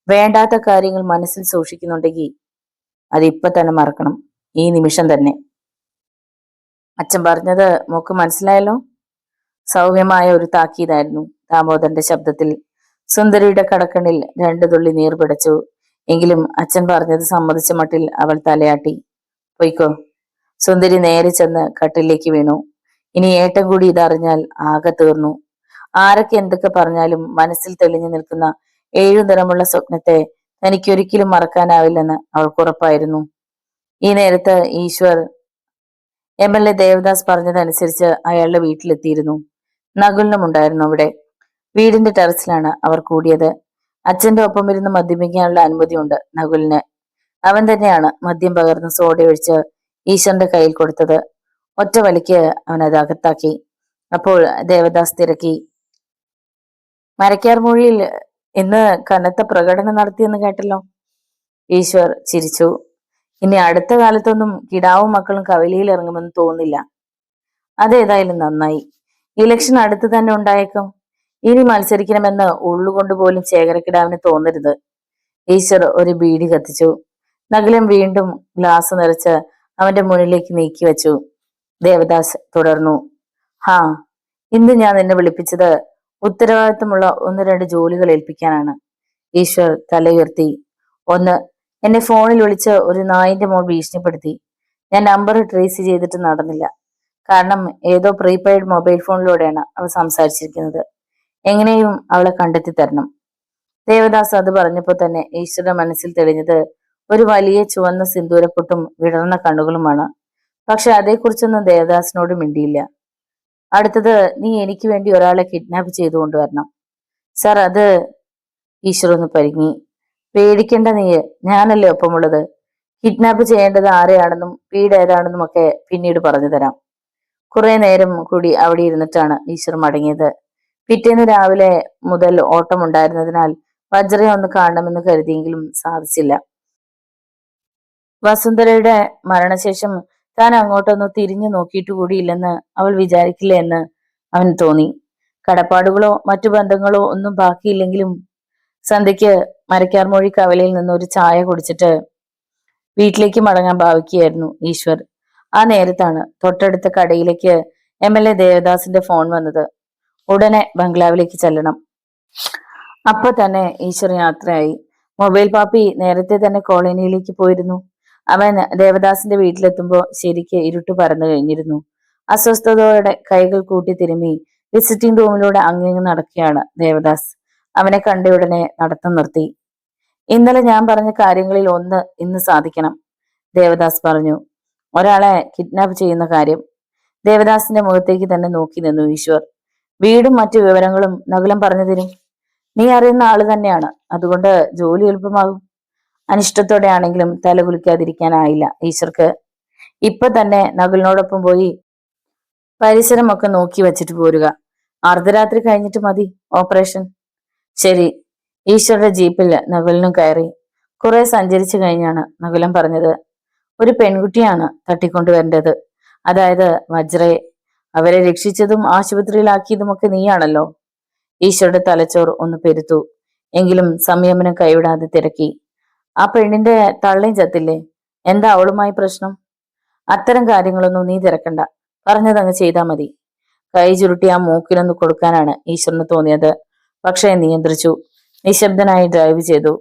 Speaker 1: വേണ്ടാത്ത കാര്യങ്ങൾ മനസ്സിൽ സൂക്ഷിക്കുന്നുണ്ടെങ്കിൽ അതിപ്പൊ തന്നെ മറക്കണം, ഈ നിമിഷം തന്നെ. അച്ഛൻ പറഞ്ഞത് മോക്ക് മനസ്സിലായല്ലോ? സൗമ്യമായ ഒരു താക്കീതായിരുന്നു ദാമോദരന്റെ ശബ്ദത്തിൽ. സുന്ദരിയുടെ കടക്കണ്ണിൽ 2 തുള്ളി നീർ പിടച്ചു. എങ്കിലും അച്ഛൻ പറഞ്ഞത് സമ്മതിച്ച മട്ടിൽ അവൾ തലയാട്ടി. പൊയ്ക്കോ. സുന്ദരി നേരെ ചെന്ന് കട്ടിലേക്ക് വീണു. ഇനി ഏട്ടൻ കൂടി ഇതറിഞ്ഞാൽ ആകെ തീർന്നു. ആരൊക്കെ എന്തൊക്കെ പറഞ്ഞാലും മനസ്സിൽ തെളിഞ്ഞു നിൽക്കുന്ന 7 നിറമുള്ള സ്വപ്നത്തെ തനിക്കൊരിക്കലും മറക്കാനാവില്ലെന്ന് അവൾക്കുറപ്പായിരുന്നു. ഈ നേരത്ത് ഈശ്വർ MLA ദേവദാസ് പറഞ്ഞതനുസരിച്ച് അയാളുടെ വീട്ടിലെത്തിയിരുന്നു. നകുലിനും ഉണ്ടായിരുന്നു അവിടെ. വീടിന്റെ ടെറസിലാണ് അവർ കൂടിയത്. അച്ഛന്റെ ഒപ്പം ഇരുന്ന് മദ്യപിക്കാനുള്ള അനുമതിയുണ്ട് നകുലിന്. അവൻ തന്നെയാണ് മദ്യം പകർന്ന് സോഡ ഒഴിച്ച് ഈശ്വറിന്റെ കയ്യിൽ കൊടുത്തത്. ഒറ്റ വലിക്ക് അവൻ അത് അകത്താക്കി. അപ്പോൾ ദേവദാസ് തിരക്കി, മരക്കാർ മൊഴിയിൽ ഇന്ന് കനത്ത പ്രകടനം നടത്തിയെന്ന് കേട്ടല്ലോ. ഈശ്വർ ചിരിച്ചു. ഇനി അടുത്ത കാലത്തൊന്നും കിടാവും മക്കളും കവലിയിൽ ഇറങ്ങുമെന്ന് തോന്നില്ല. അതേതായാലും നന്നായി. ഇലക്ഷൻ അടുത്ത് തന്നെ ഉണ്ടായേക്കും. ഇനി മത്സരിക്കണമെന്ന് ഉള്ളുകൊണ്ട് പോലും ശേഖരക്കിടാവിന് തോന്നരുത്. ഈശ്വർ ഒരു ബീഡി കത്തിച്ചു. നകുലൻ വീണ്ടും ഗ്ലാസ് നിറച്ച് അവന്റെ മുന്നിലേക്ക് നീക്കി വെച്ചു. ദേവദാസ് തുടർന്നു, ഹാ, ഇന്ന് ഞാൻ നിന്നെ വിളിപ്പിച്ചത് ഉത്തരവാദിത്തമുള്ള 1-2 ജോലികൾ ഏൽപ്പിക്കാനാണ്. ഈശ്വർ തലയുയർത്തി. ഒന്ന്, എന്നെ ഫോണിൽ വിളിച്ച് ഒരു നായിന്റെ മോൾ ഭീഷണിപ്പെടുത്തി. ഞാൻ നമ്പർ ട്രേസ് ചെയ്തിട്ട് നടന്നില്ല. കാരണം ഏതോ പ്രീപെയ്ഡ് മൊബൈൽ ഫോണിലൂടെയാണ് അവൾ സംസാരിച്ചിരിക്കുന്നത്. എങ്ങനെയും അവളെ കണ്ടെത്തി തരണം. ദേവദാസ് അത് പറഞ്ഞപ്പോൾ തന്നെ ഈശ്വരുടെ മനസ്സിൽ തെളിഞ്ഞത് ഒരു വലിയ ചുവന്ന സിന്ദൂരപ്പൊട്ടും വിടർന്ന കണ്ണുകളുമാണ്. പക്ഷെ അതേക്കുറിച്ചൊന്നും ദേവദാസിനോട് മിണ്ടിയില്ല. അടുത്തത്, നീ എനിക്ക് വേണ്ടി ഒരാളെ കിഡ്നാപ്പ് ചെയ്തു കൊണ്ടുവരണം. സാർ, അത് ഈശ്വർ ഒന്ന് പരിങ്ങി. പേടിക്കേണ്ട നീ, ഞാനല്ലേ ഒപ്പമുള്ളത്. കിഡ്നാപ്പ് ചെയ്യേണ്ടത് ആരെയാണെന്നും വീട് ഏതാണെന്നും ഒക്കെ പിന്നീട് പറഞ്ഞു തരാം. കുറെ നേരം കൂടി അവിടെ ഇരുന്നിട്ടാണ് ഈശ്വർ മടങ്ങിയത്. പിറ്റേന്ന് രാവിലെ മുതൽ ഓട്ടമുണ്ടായിരുന്നതിനാൽ വജ്രയെ ഒന്ന് കാണണമെന്ന് കരുതിയെങ്കിലും സാധിച്ചില്ല. വസുന്ധരയുടെ മരണശേഷം താൻ അങ്ങോട്ടൊന്ന് തിരിഞ്ഞു നോക്കിയിട്ട് കൂടിയില്ലെന്ന് അവൾ വിചാരിക്കില്ല എന്ന് അവന് തോന്നി. കടപ്പാടുകളോ മറ്റു ബന്ധങ്ങളോ ഒന്നും ബാക്കിയില്ലെങ്കിലും സന്ധ്യയ്ക്ക് മരക്കാർമൊഴി കവലയിൽ നിന്ന് ഒരു ചായ കുടിച്ചിട്ട് വീട്ടിലേക്ക് മടങ്ങാൻ ഭാവിക്കുകയായിരുന്നു ഈശ്വർ. ആ നേരത്താണ് തൊട്ടടുത്ത കടയിലേക്ക് MLA ദേവദാസിന്റെ ഫോൺ വന്നത്. ഉടനെ ബംഗ്ലാവിലേക്ക് ചെല്ലണം. അപ്പൊ തന്നെ ഈശ്വർ യാത്രയായി. മൊബൈൽ പാപ്പി നേരത്തെ തന്നെ കോളനിയിലേക്ക് പോയിരുന്നു. അവൻ ദേവദാസിന്റെ വീട്ടിലെത്തുമ്പോ ശരിക്ക് ഇരുട്ട് പരന്നു കഴിഞ്ഞിരുന്നു. അസ്വസ്ഥതയോടെ കൈകൾ കൂട്ടി തിരുമ്മി വിസിറ്റിംഗ് റൂമിലൂടെ അങ്ങിങ്ങ് നടക്കുകയാണ് ദേവദാസ്. അവനെ കണ്ട ഉടനെ നടത്തം നിർത്തി. ഇന്നലെ ഞാൻ പറഞ്ഞ കാര്യങ്ങളിൽ ഒന്ന് ഇന്ന് സാധിക്കണം, ദേവദാസ് പറഞ്ഞു. ഒരാളെ കിഡ്നാപ്പ് ചെയ്യുന്ന കാര്യം. ദേവദാസിന്റെ മുഖത്തേക്ക് തന്നെ നോക്കി നിന്നു ഈശ്വർ. വീടും മറ്റു വിവരങ്ങളും നകുലം പറഞ്ഞു തരും. നീ അറിയുന്ന ആള് തന്നെയാണ്, അതുകൊണ്ട് ജോലി എളുപ്പമാകും. അനിഷ്ടത്തോടെ ആണെങ്കിലും തലകുലിക്കാതിരിക്കാനായില്ല ഈശ്വർക്ക്. ഇപ്പൊ തന്നെ നകുലിനോടൊപ്പം പോയി പരിസരമൊക്കെ നോക്കി വച്ചിട്ട് പോരുക. അർദ്ധരാത്രി കഴിഞ്ഞിട്ട് മതി ഓപ്പറേഷൻ. ശരി. ഈശ്വരുടെ ജീപ്പിൽ നകുലിനും കയറി. കുറെ സഞ്ചരിച്ചു കഴിഞ്ഞാണ് നകുലൻ പറഞ്ഞത്, ഒരു പെൺകുട്ടിയാണ് തട്ടിക്കൊണ്ടുവരേണ്ടത്, അതായത് വജ്രയെ. അവരെ രക്ഷിച്ചതും ആശുപത്രിയിലാക്കിയതുമൊക്കെ നീയാണല്ലോ. ഈശ്വരുടെ തലച്ചോർ ഒന്ന് പെരുത്തു. എങ്കിലും സംയമനം കൈവിടാതെ തിരക്കി. ആ പെണ്ണിന്റെ തള്ളയും ചത്തില്ലേ? എന്താ അവളുമായി പ്രശ്നം? അത്തരം കാര്യങ്ങളൊന്നും നീ തിരക്കണ്ട, പറഞ്ഞതങ്ങ് ചെയ്താൽ മതി. കൈ ചുരുട്ടി ആ മൂക്കിലൊന്ന് കൊടുക്കാനാണ് ഈശ്വരന് തോന്നിയത്. പക്ഷേ നിയന്ത്രിച്ചു. നിശബ്ദനായി ഡ്രൈവ് ചെയ്തു.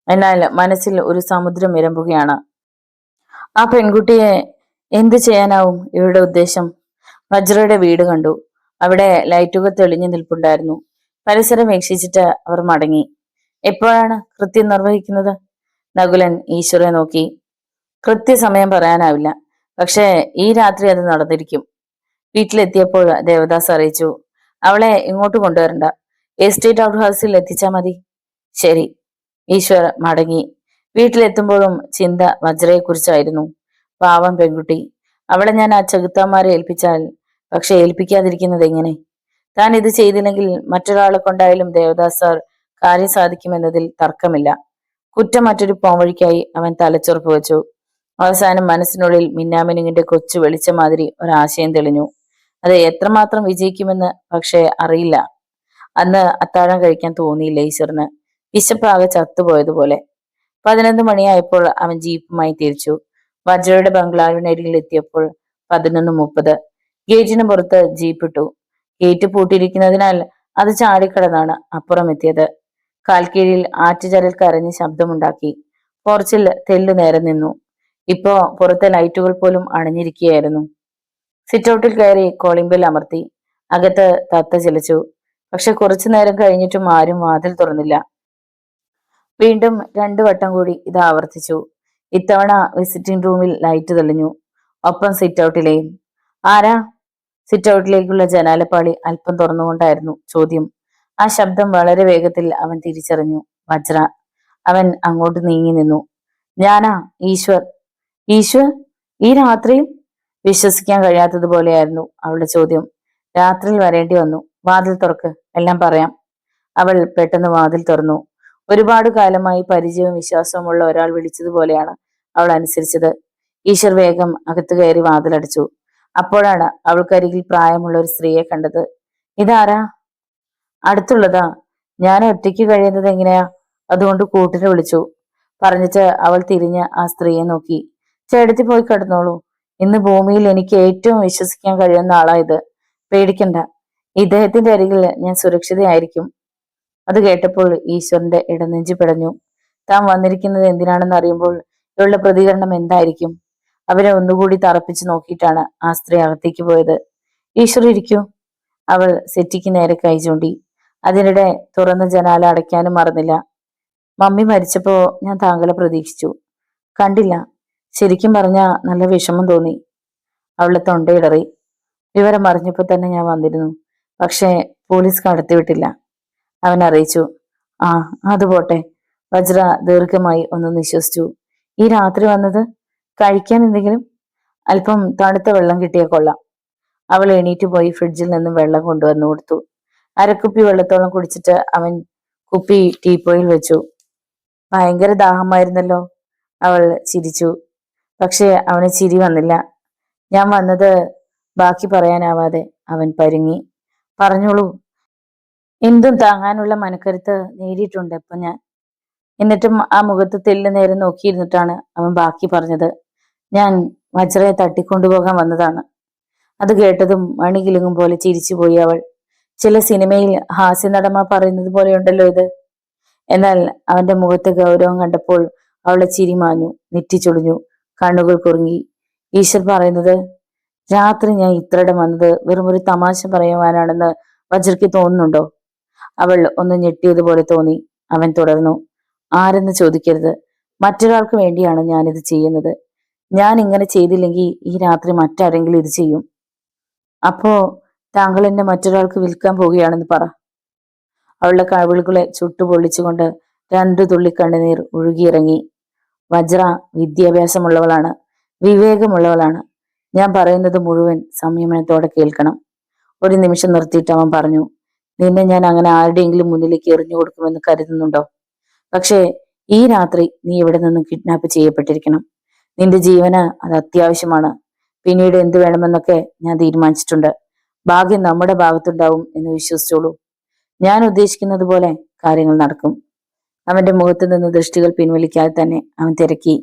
Speaker 1: എന്നാൽ മനസ്സിൽ ഒരു സമുദ്രം ഇരമ്പുകയാണ്. ആ പെൺകുട്ടിയെ എന്തു ചെയ്യാനാവും ഇവരുടെ ഉദ്ദേശം? വജ്രയുടെ വീട് കണ്ടു. അവിടെ ലൈറ്റുകൾ തെളിഞ്ഞു നിൽപ്പുണ്ടായിരുന്നു. പരിസരം വീക്ഷിച്ചിട്ട് അവർ മടങ്ങി. എപ്പോഴാണ് കൃത്യം നിർവഹിക്കുന്നത്? നകുലൻ ഈശ്വരെ നോക്കി. കൃത്യസമയം പറയാനാവില്ല, പക്ഷേ ഈ രാത്രി അത് നടന്നിരിക്കും. വീട്ടിലെത്തിയപ്പോൾ ദേവദാസ് അറിയിച്ചു, അവളെ ഇങ്ങോട്ട് കൊണ്ടുവരണ്ട, എസ്റ്റേറ്റ് ഔട്ട് ഹൗസിൽ എത്തിച്ചാ മതി. ശരി. ഈശ്വർ മടങ്ങി. വീട്ടിലെത്തുമ്പോഴും ചിന്ത വജ്രയെ കുറിച്ചായിരുന്നു. പാവം പെൺകുട്ടി, അവളെ ഞാൻ ആ ചെകുത്താന്മാരെ ഏൽപ്പിച്ചാൽ, പക്ഷെ ഏൽപ്പിക്കാതിരിക്കുന്നത് എങ്ങനെ? താൻ ഇത് ചെയ്തില്ലെങ്കിൽ മറ്റൊരാളെ കൊണ്ടായാലും ദേവദാസ് സാർ കാര്യം സാധിക്കുമെന്നതിൽ തർക്കമില്ല. കുറ്റം മറ്റൊരു പോംവഴിക്കായി അവൻ തലച്ചുറപ്പ് വെച്ചു. അവസാനം മനസ്സിനുള്ളിൽ മിന്നാമിനുങ്ങിന്റെ കൊച്ചു വെളിച്ച മാതിരി ഒരാശയം തെളിഞ്ഞു. അത് എത്രമാത്രം വിജയിക്കുമെന്ന് പക്ഷേ അറിയില്ല. അന്ന് അത്താഴം കഴിക്കാൻ തോന്നിയില്ല ഈശ്വറിന്. വിശപ്പാകെ ചത്തുപോയതുപോലെ. 11 മണിയായപ്പോൾ അവൻ ജീപ്പുമായി തിരിച്ചു. വജ്രയുടെ ബംഗ്ലാവിനരികിൽ എത്തിയപ്പോൾ 11:30. ഗേറ്റിന് പുറത്ത് ജീപ്പ് ഇട്ടു. ഗേറ്റ് പൂട്ടിയിരിക്കുന്നതിനാൽ അത് ചാടിക്കടന്നാണ് അപ്പുറം എത്തിയത്. കാൽക്കീഴിൽ ആറ്റുചരൽ കരഞ്ഞ് ശബ്ദമുണ്ടാക്കി. പോർച്ചിൽ തെല്ലു നേരം നിന്നു. ഇപ്പോ പുറത്തെ ലൈറ്റുകൾ പോലും അണഞ്ഞിരിക്കുകയായിരുന്നു. സിറ്റൗട്ടിൽ കയറി കോളിംഗ് ബെൽ അമർത്തി. അകത്ത് തത്ത ചിലച്ചു. പക്ഷെ കുറച്ചു നേരം കഴിഞ്ഞിട്ടും ആരും വാതിൽ തുറന്നില്ല. വീണ്ടും 2 വട്ടം കൂടി ഇത് ആവർത്തിച്ചു. ഇത്തവണ വിസിറ്റിംഗ് റൂമിൽ ലൈറ്റ് തെളിഞ്ഞു. ഒപ്പം സിറ്റൗട്ടിലെയും. ആരാ? സിറ്റൗട്ടിലേക്കുള്ള ജനാലപ്പാളി അല്പം തുറന്നുകൊണ്ടായിരുന്നു ചോദ്യം. ആ ശബ്ദം വളരെ വേഗത്തിൽ അവൻ തിരിച്ചറിഞ്ഞു. വജ്ര. അവൻ അങ്ങോട്ട് നീങ്ങി നിന്നു. ഞാനാ, ഈശ്വർ. ഈശ്വർ? ഈ രാത്രിയിൽ? വിശ്വസിക്കാൻ കഴിയാത്തതുപോലെയായിരുന്നു അവളുടെ ചോദ്യം. രാത്രിയിൽ വരേണ്ടി വന്നു. വാതിൽ തുറക്ക്, എല്ലാം പറയാം. അവൾ പെട്ടെന്ന് വാതിൽ തുറന്നു. ഒരുപാട് കാലമായി പരിചയവും വിശ്വാസവുമുള്ള ഒരാൾ വിളിച്ചതുപോലെയാണ് അവൾ അനുസരിച്ചത്. ഈശ്വർ വേഗം അകത്ത് കയറി വാതിലടച്ചു. അപ്പോഴാണ് അവൾക്കരികിൽ പ്രായമുള്ള ഒരു സ്ത്രീയെ കണ്ടത്. ഇതാരാ? അടുത്തുള്ളതാ. ഞാൻ ഒറ്റയ്ക്ക് കഴിയുന്നത് എങ്ങനെയാ, അതുകൊണ്ട് കൂട്ടിനെ വിളിച്ചു. പറഞ്ഞിട്ട് അവൾ തിരിഞ്ഞ് ആ സ്ത്രീയെ നോക്കി. ചേട്ടത്തി പോയി കിടന്നോളൂ. ഇന്ന് ഭൂമിയിൽ എനിക്ക് ഏറ്റവും വിശ്വസിക്കാൻ കഴിയുന്ന ആളാ ഇത്. പേടിക്കണ്ട, ഇദ്ദേഹത്തിന്റെ അരികിൽ ഞാൻ സുരക്ഷിതയായിരിക്കും. അത് കേട്ടപ്പോൾ ഈശ്വറിന്റെ ഇടനെഞ്ചി പിടഞ്ഞു. താൻ വന്നിരിക്കുന്നത് എന്തിനാണെന്ന് അറിയുമ്പോൾ ഇവളുടെ പ്രതികരണം എന്തായിരിക്കും? അവരെ ഒന്നുകൂടി തറപ്പിച്ചു നോക്കിയിട്ടാണ് ആ സ്ത്രീ അകത്തേക്ക് പോയത്. ഈശ്വർ ഇരിക്കൂ. അവൾ സെറ്റിക്ക് നേരെ കൈ ചൂണ്ടി. അതിനിടെ തുറന്ന ജനാല അടയ്ക്കാനും മറന്നില്ല. മമ്മി മരിച്ചപ്പോ ഞാൻ താങ്കളെ പ്രതീക്ഷിച്ചു, കണ്ടില്ല. ശരിക്കും പറഞ്ഞാ നല്ല വിഷമം തോന്നി. അവളുടെ തൊണ്ടയിടറി. വിവരം അറിഞ്ഞപ്പോ തന്നെ ഞാൻ വന്നിരുന്നു, പക്ഷേ പോലീസ് കടത്തിവിട്ടില്ല. അവൻ അറിയിച്ചു. ആ, അത് പോട്ടെ. വജ്ര ദീർഘമായി ഒന്ന് നിശ്വസിച്ചു. ഈ രാത്രി വന്നത് കഴിക്കാൻ എന്തെങ്കിലും? അല്പം തണുത്ത വെള്ളം കിട്ടിയ കൊള്ളാം. അവൾ എണീറ്റ് പോയി ഫ്രിഡ്ജിൽ നിന്നും വെള്ളം കൊണ്ടുവന്നു കൊടുത്തു. അരക്കുപ്പി വെള്ളത്തോളം കുടിച്ചിട്ട് അവൻ കുപ്പി ടീപ്പോയിൽ വെച്ചു. ഭയങ്കര ദാഹമായിരുന്നല്ലോ. അവൾ ചിരിച്ചു. പക്ഷെ അവന് ചിരി വന്നില്ല. ഞാൻ വന്നത് ബാക്കി പറയാനാവാതെ അവൻ പരുങ്ങി. പറഞ്ഞോളൂ. എന്തും താങ്ങാനുള്ള മനക്കരുത്ത് നേടിയിട്ടുണ്ട് ഇപ്പൊ ഞാൻ. എന്നിട്ടും ആ മുഖത്ത് തെല്ല് നേരം നോക്കിയിരുന്നിട്ടാണ് അവൻ ബാക്കി പറഞ്ഞത്. ഞാൻ വജ്രയെ തട്ടിക്കൊണ്ടുപോകാൻ വന്നതാണ്. അത് കേട്ടതും മണികിലുങ്ങും പോലെ ചിരിച്ചുപോയി അവൾ. ചില സിനിമയിൽ ഹാസ്യനടന്മാർ പറയുന്നത് പോലെയുണ്ടല്ലോ ഇത്. എന്നാൽ അവന്റെ മുഖത്തെ ഗൗരവം കണ്ടപ്പോൾ അവളുടെ ചിരി മാഞ്ഞു, നെറ്റിച്ചൊടിഞ്ഞു, കണ്ണുകൾ കുറുങ്ങി. ഈശ്വർ പറയുന്നത്, രാത്രി ഞാൻ ഇത്രയിടം വന്നത് വെറും ഒരു തമാശ പറയുവാനാണെന്ന് വജ്രയ്ക്ക് തോന്നുന്നുണ്ടോ? അവൾ ഒന്ന് ഞെട്ടിയതുപോലെ തോന്നി. അവൻ തുടർന്നു, ആരെന്ന് ചോദിക്കരുത്. മറ്റൊരാൾക്ക് വേണ്ടിയാണ് ഞാനിത് ചെയ്യുന്നത്. ഞാൻ ഇങ്ങനെ ചെയ്തില്ലെങ്കിൽ ഈ രാത്രി മറ്റാരെങ്കിലും ഇത് ചെയ്യും. അപ്പോ താങ്കൾ എന്നെ മറ്റൊരാൾക്ക് വിൽക്കാൻ പോവുകയാണെന്ന് പറ. അവളുടെ കവിളുകളെ ചുട്ടുപൊള്ളിച്ചുകൊണ്ട് 2 തുള്ളി കണ്ണുനീർ ഒഴുകിയിറങ്ങി. വജ്ര വിദ്യാഭ്യാസമുള്ളവളാണ്, വിവേകമുള്ളവളാണ്. ഞാൻ പറയുന്നത് മുഴുവൻ സംയമനത്തോടെ കേൾക്കണം. ഒരു നിമിഷം നിർത്തിയിട്ട് അവൻ പറഞ്ഞു, നിന്നെ ഞാൻ അങ്ങനെ ആരുടെയെങ്കിലും മുന്നിലേക്ക് എറിഞ്ഞു കൊടുക്കുമെന്ന് കരുതുന്നുണ്ടോ? പക്ഷേ ഈ രാത്രി നീ ഇവിടെ നിന്നും കിഡ്നാപ്പ് ചെയ്യപ്പെട്ടിരിക്കണം. നിന്റെ ജീവന് അത് അത്യാവശ്യമാണ്. പിന്നീട് എന്ത് വേണമെന്നൊക്കെ ഞാൻ തീരുമാനിച്ചിട്ടുണ്ട്. ഭാഗ്യം നമ്മുടെ ഭാഗത്തുണ്ടാവും എന്ന് വിശ്വസിച്ചോളൂ. ഞാൻ ഉദ്ദേശിക്കുന്നത് പോലെ കാര്യങ്ങൾ നടക്കും. അവന്റെ മുഖത്ത് നിന്ന് ദൃഷ്ടികൾ പിൻവലിക്കാതെ തന്നെ അവൻ തിരക്കി,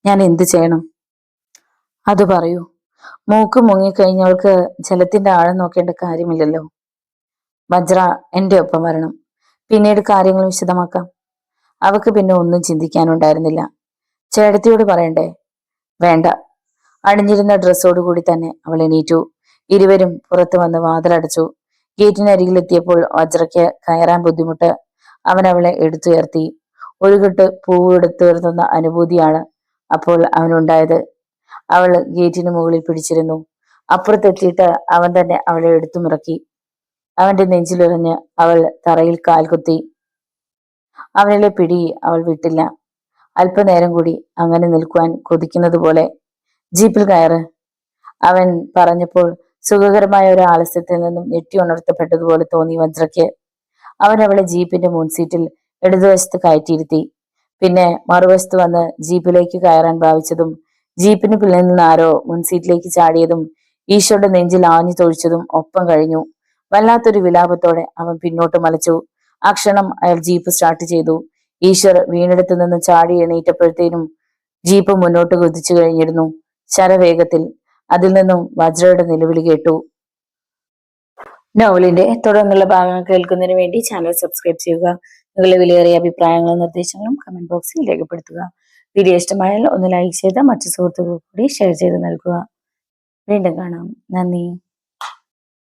Speaker 1: ഞാൻ എന്ത് ചെയ്യണം? അത് പറയൂ. മൂക്ക് മുങ്ങിക്കഴിഞ്ഞവൾക്ക് ജലത്തിന്റെ ആഴം നോക്കേണ്ട കാര്യമില്ലല്ലോ. വജ്ര എന്റെ ഒപ്പം വരണം. പിന്നീട് കാര്യങ്ങൾ വിശദമാക്കാം. അവക്ക് പിന്നെ ഒന്നും ചിന്തിക്കാനുണ്ടായിരുന്നില്ല. ചേട്ടത്തിയോട് പറയണ്ടേ? വേണ്ട. അണിഞ്ഞിരുന്ന ഡ്രസ്സോടുകൂടി തന്നെ അവൾ എണീറ്റു. ഇരുവരും പുറത്തു വന്ന് വാതിലടച്ചു. ഗേറ്റിനരികിലെത്തിയപ്പോൾ വജ്രയ്ക്ക് കയറാൻ ബുദ്ധിമുട്ട്. അവൻ അവളെ എടുത്തുയർത്തി. ഒരു കെട്ട് പൂവ് എടുത്തുയർത്തുന്ന അനുഭൂതിയാണ് അപ്പോൾ അവനുണ്ടായത്. അവൾ ഗേറ്റിന് മുകളിൽ പിടിച്ചിരുന്നു. അപ്പുറത്തെത്തിയിട്ട് അവൻ തന്നെ അവളെ എടുത്തുമിറക്കി. അവന്റെ നെഞ്ചിലുറഞ്ഞ് അവൾ തറയിൽ കാൽകുത്തി. അവനിലെ പിടി അവൾ വിട്ടില്ല. അല്പനേരം കൂടി അങ്ങനെ നിൽക്കുവാൻ കൊതിക്കുന്നത് പോലെ. ജീപ്പിൽ കയറ്, അവൻ പറഞ്ഞപ്പോൾ സുഖകരമായ ഒരു ആലസ്യത്തിൽ നിന്നും ഞെട്ടി ഉണർത്തപ്പെട്ടതുപോലെ തോന്നി വജ്രയ്ക്ക്. അവൻ അവളെ ജീപ്പിന്റെ മുൻസീറ്റിൽ ഇടതുവശത്ത് കയറ്റിയിരുത്തി. പിന്നെ മറുവശത്ത് വന്ന് ജീപ്പിലേക്ക് കയറാൻ ഭാവിച്ചതും ജീപ്പിന് പിന്നിൽ നിന്ന് ആരോ മുൻസീറ്റിലേക്ക് ചാടിയതും ഈശോയുടെ നെഞ്ചിൽ ആഞ്ഞു തൊഴിച്ചതും ഒപ്പം കഴിഞ്ഞു. വല്ലാത്തൊരു വിലാപത്തോടെ അവൻ പിന്നോട്ട് മലച്ചു. ആ ക്ഷണം അയാൾ ജീപ്പ് സ്റ്റാർട്ട് ചെയ്തു. ഈശ്വർ വീണിടത്തു നിന്ന് ചാടി എണീറ്റപ്പോഴത്തേനും ജീപ്പ് മുന്നോട്ട് കുതിച്ചു കഴിഞ്ഞിരുന്നു, ശരവേഗത്തിൽ. അതിൽ നിന്നും വജ്രയുടെ നിലവിളി കേട്ടു. നോവലിന്റെ തുടർന്നുള്ള ഭാഗങ്ങൾ കേൾക്കുന്നതിന് വേണ്ടി ചാനൽ സബ്സ്ക്രൈബ് ചെയ്യുക. നിങ്ങളുടെ വിലയേറിയ അഭിപ്രായങ്ങളും നിർദ്ദേശങ്ങളും കമന്റ് ബോക്സിൽ രേഖപ്പെടുത്തുക. വീഡിയോ ഇഷ്ടമായാൽ ഒന്ന് ലൈക്ക് ചെയ്ത് മറ്റു സുഹൃത്തുക്കൾക്ക് കൂടി ഷെയർ ചെയ്ത് നൽകുക. വീണ്ടും കാണാം. നന്ദി.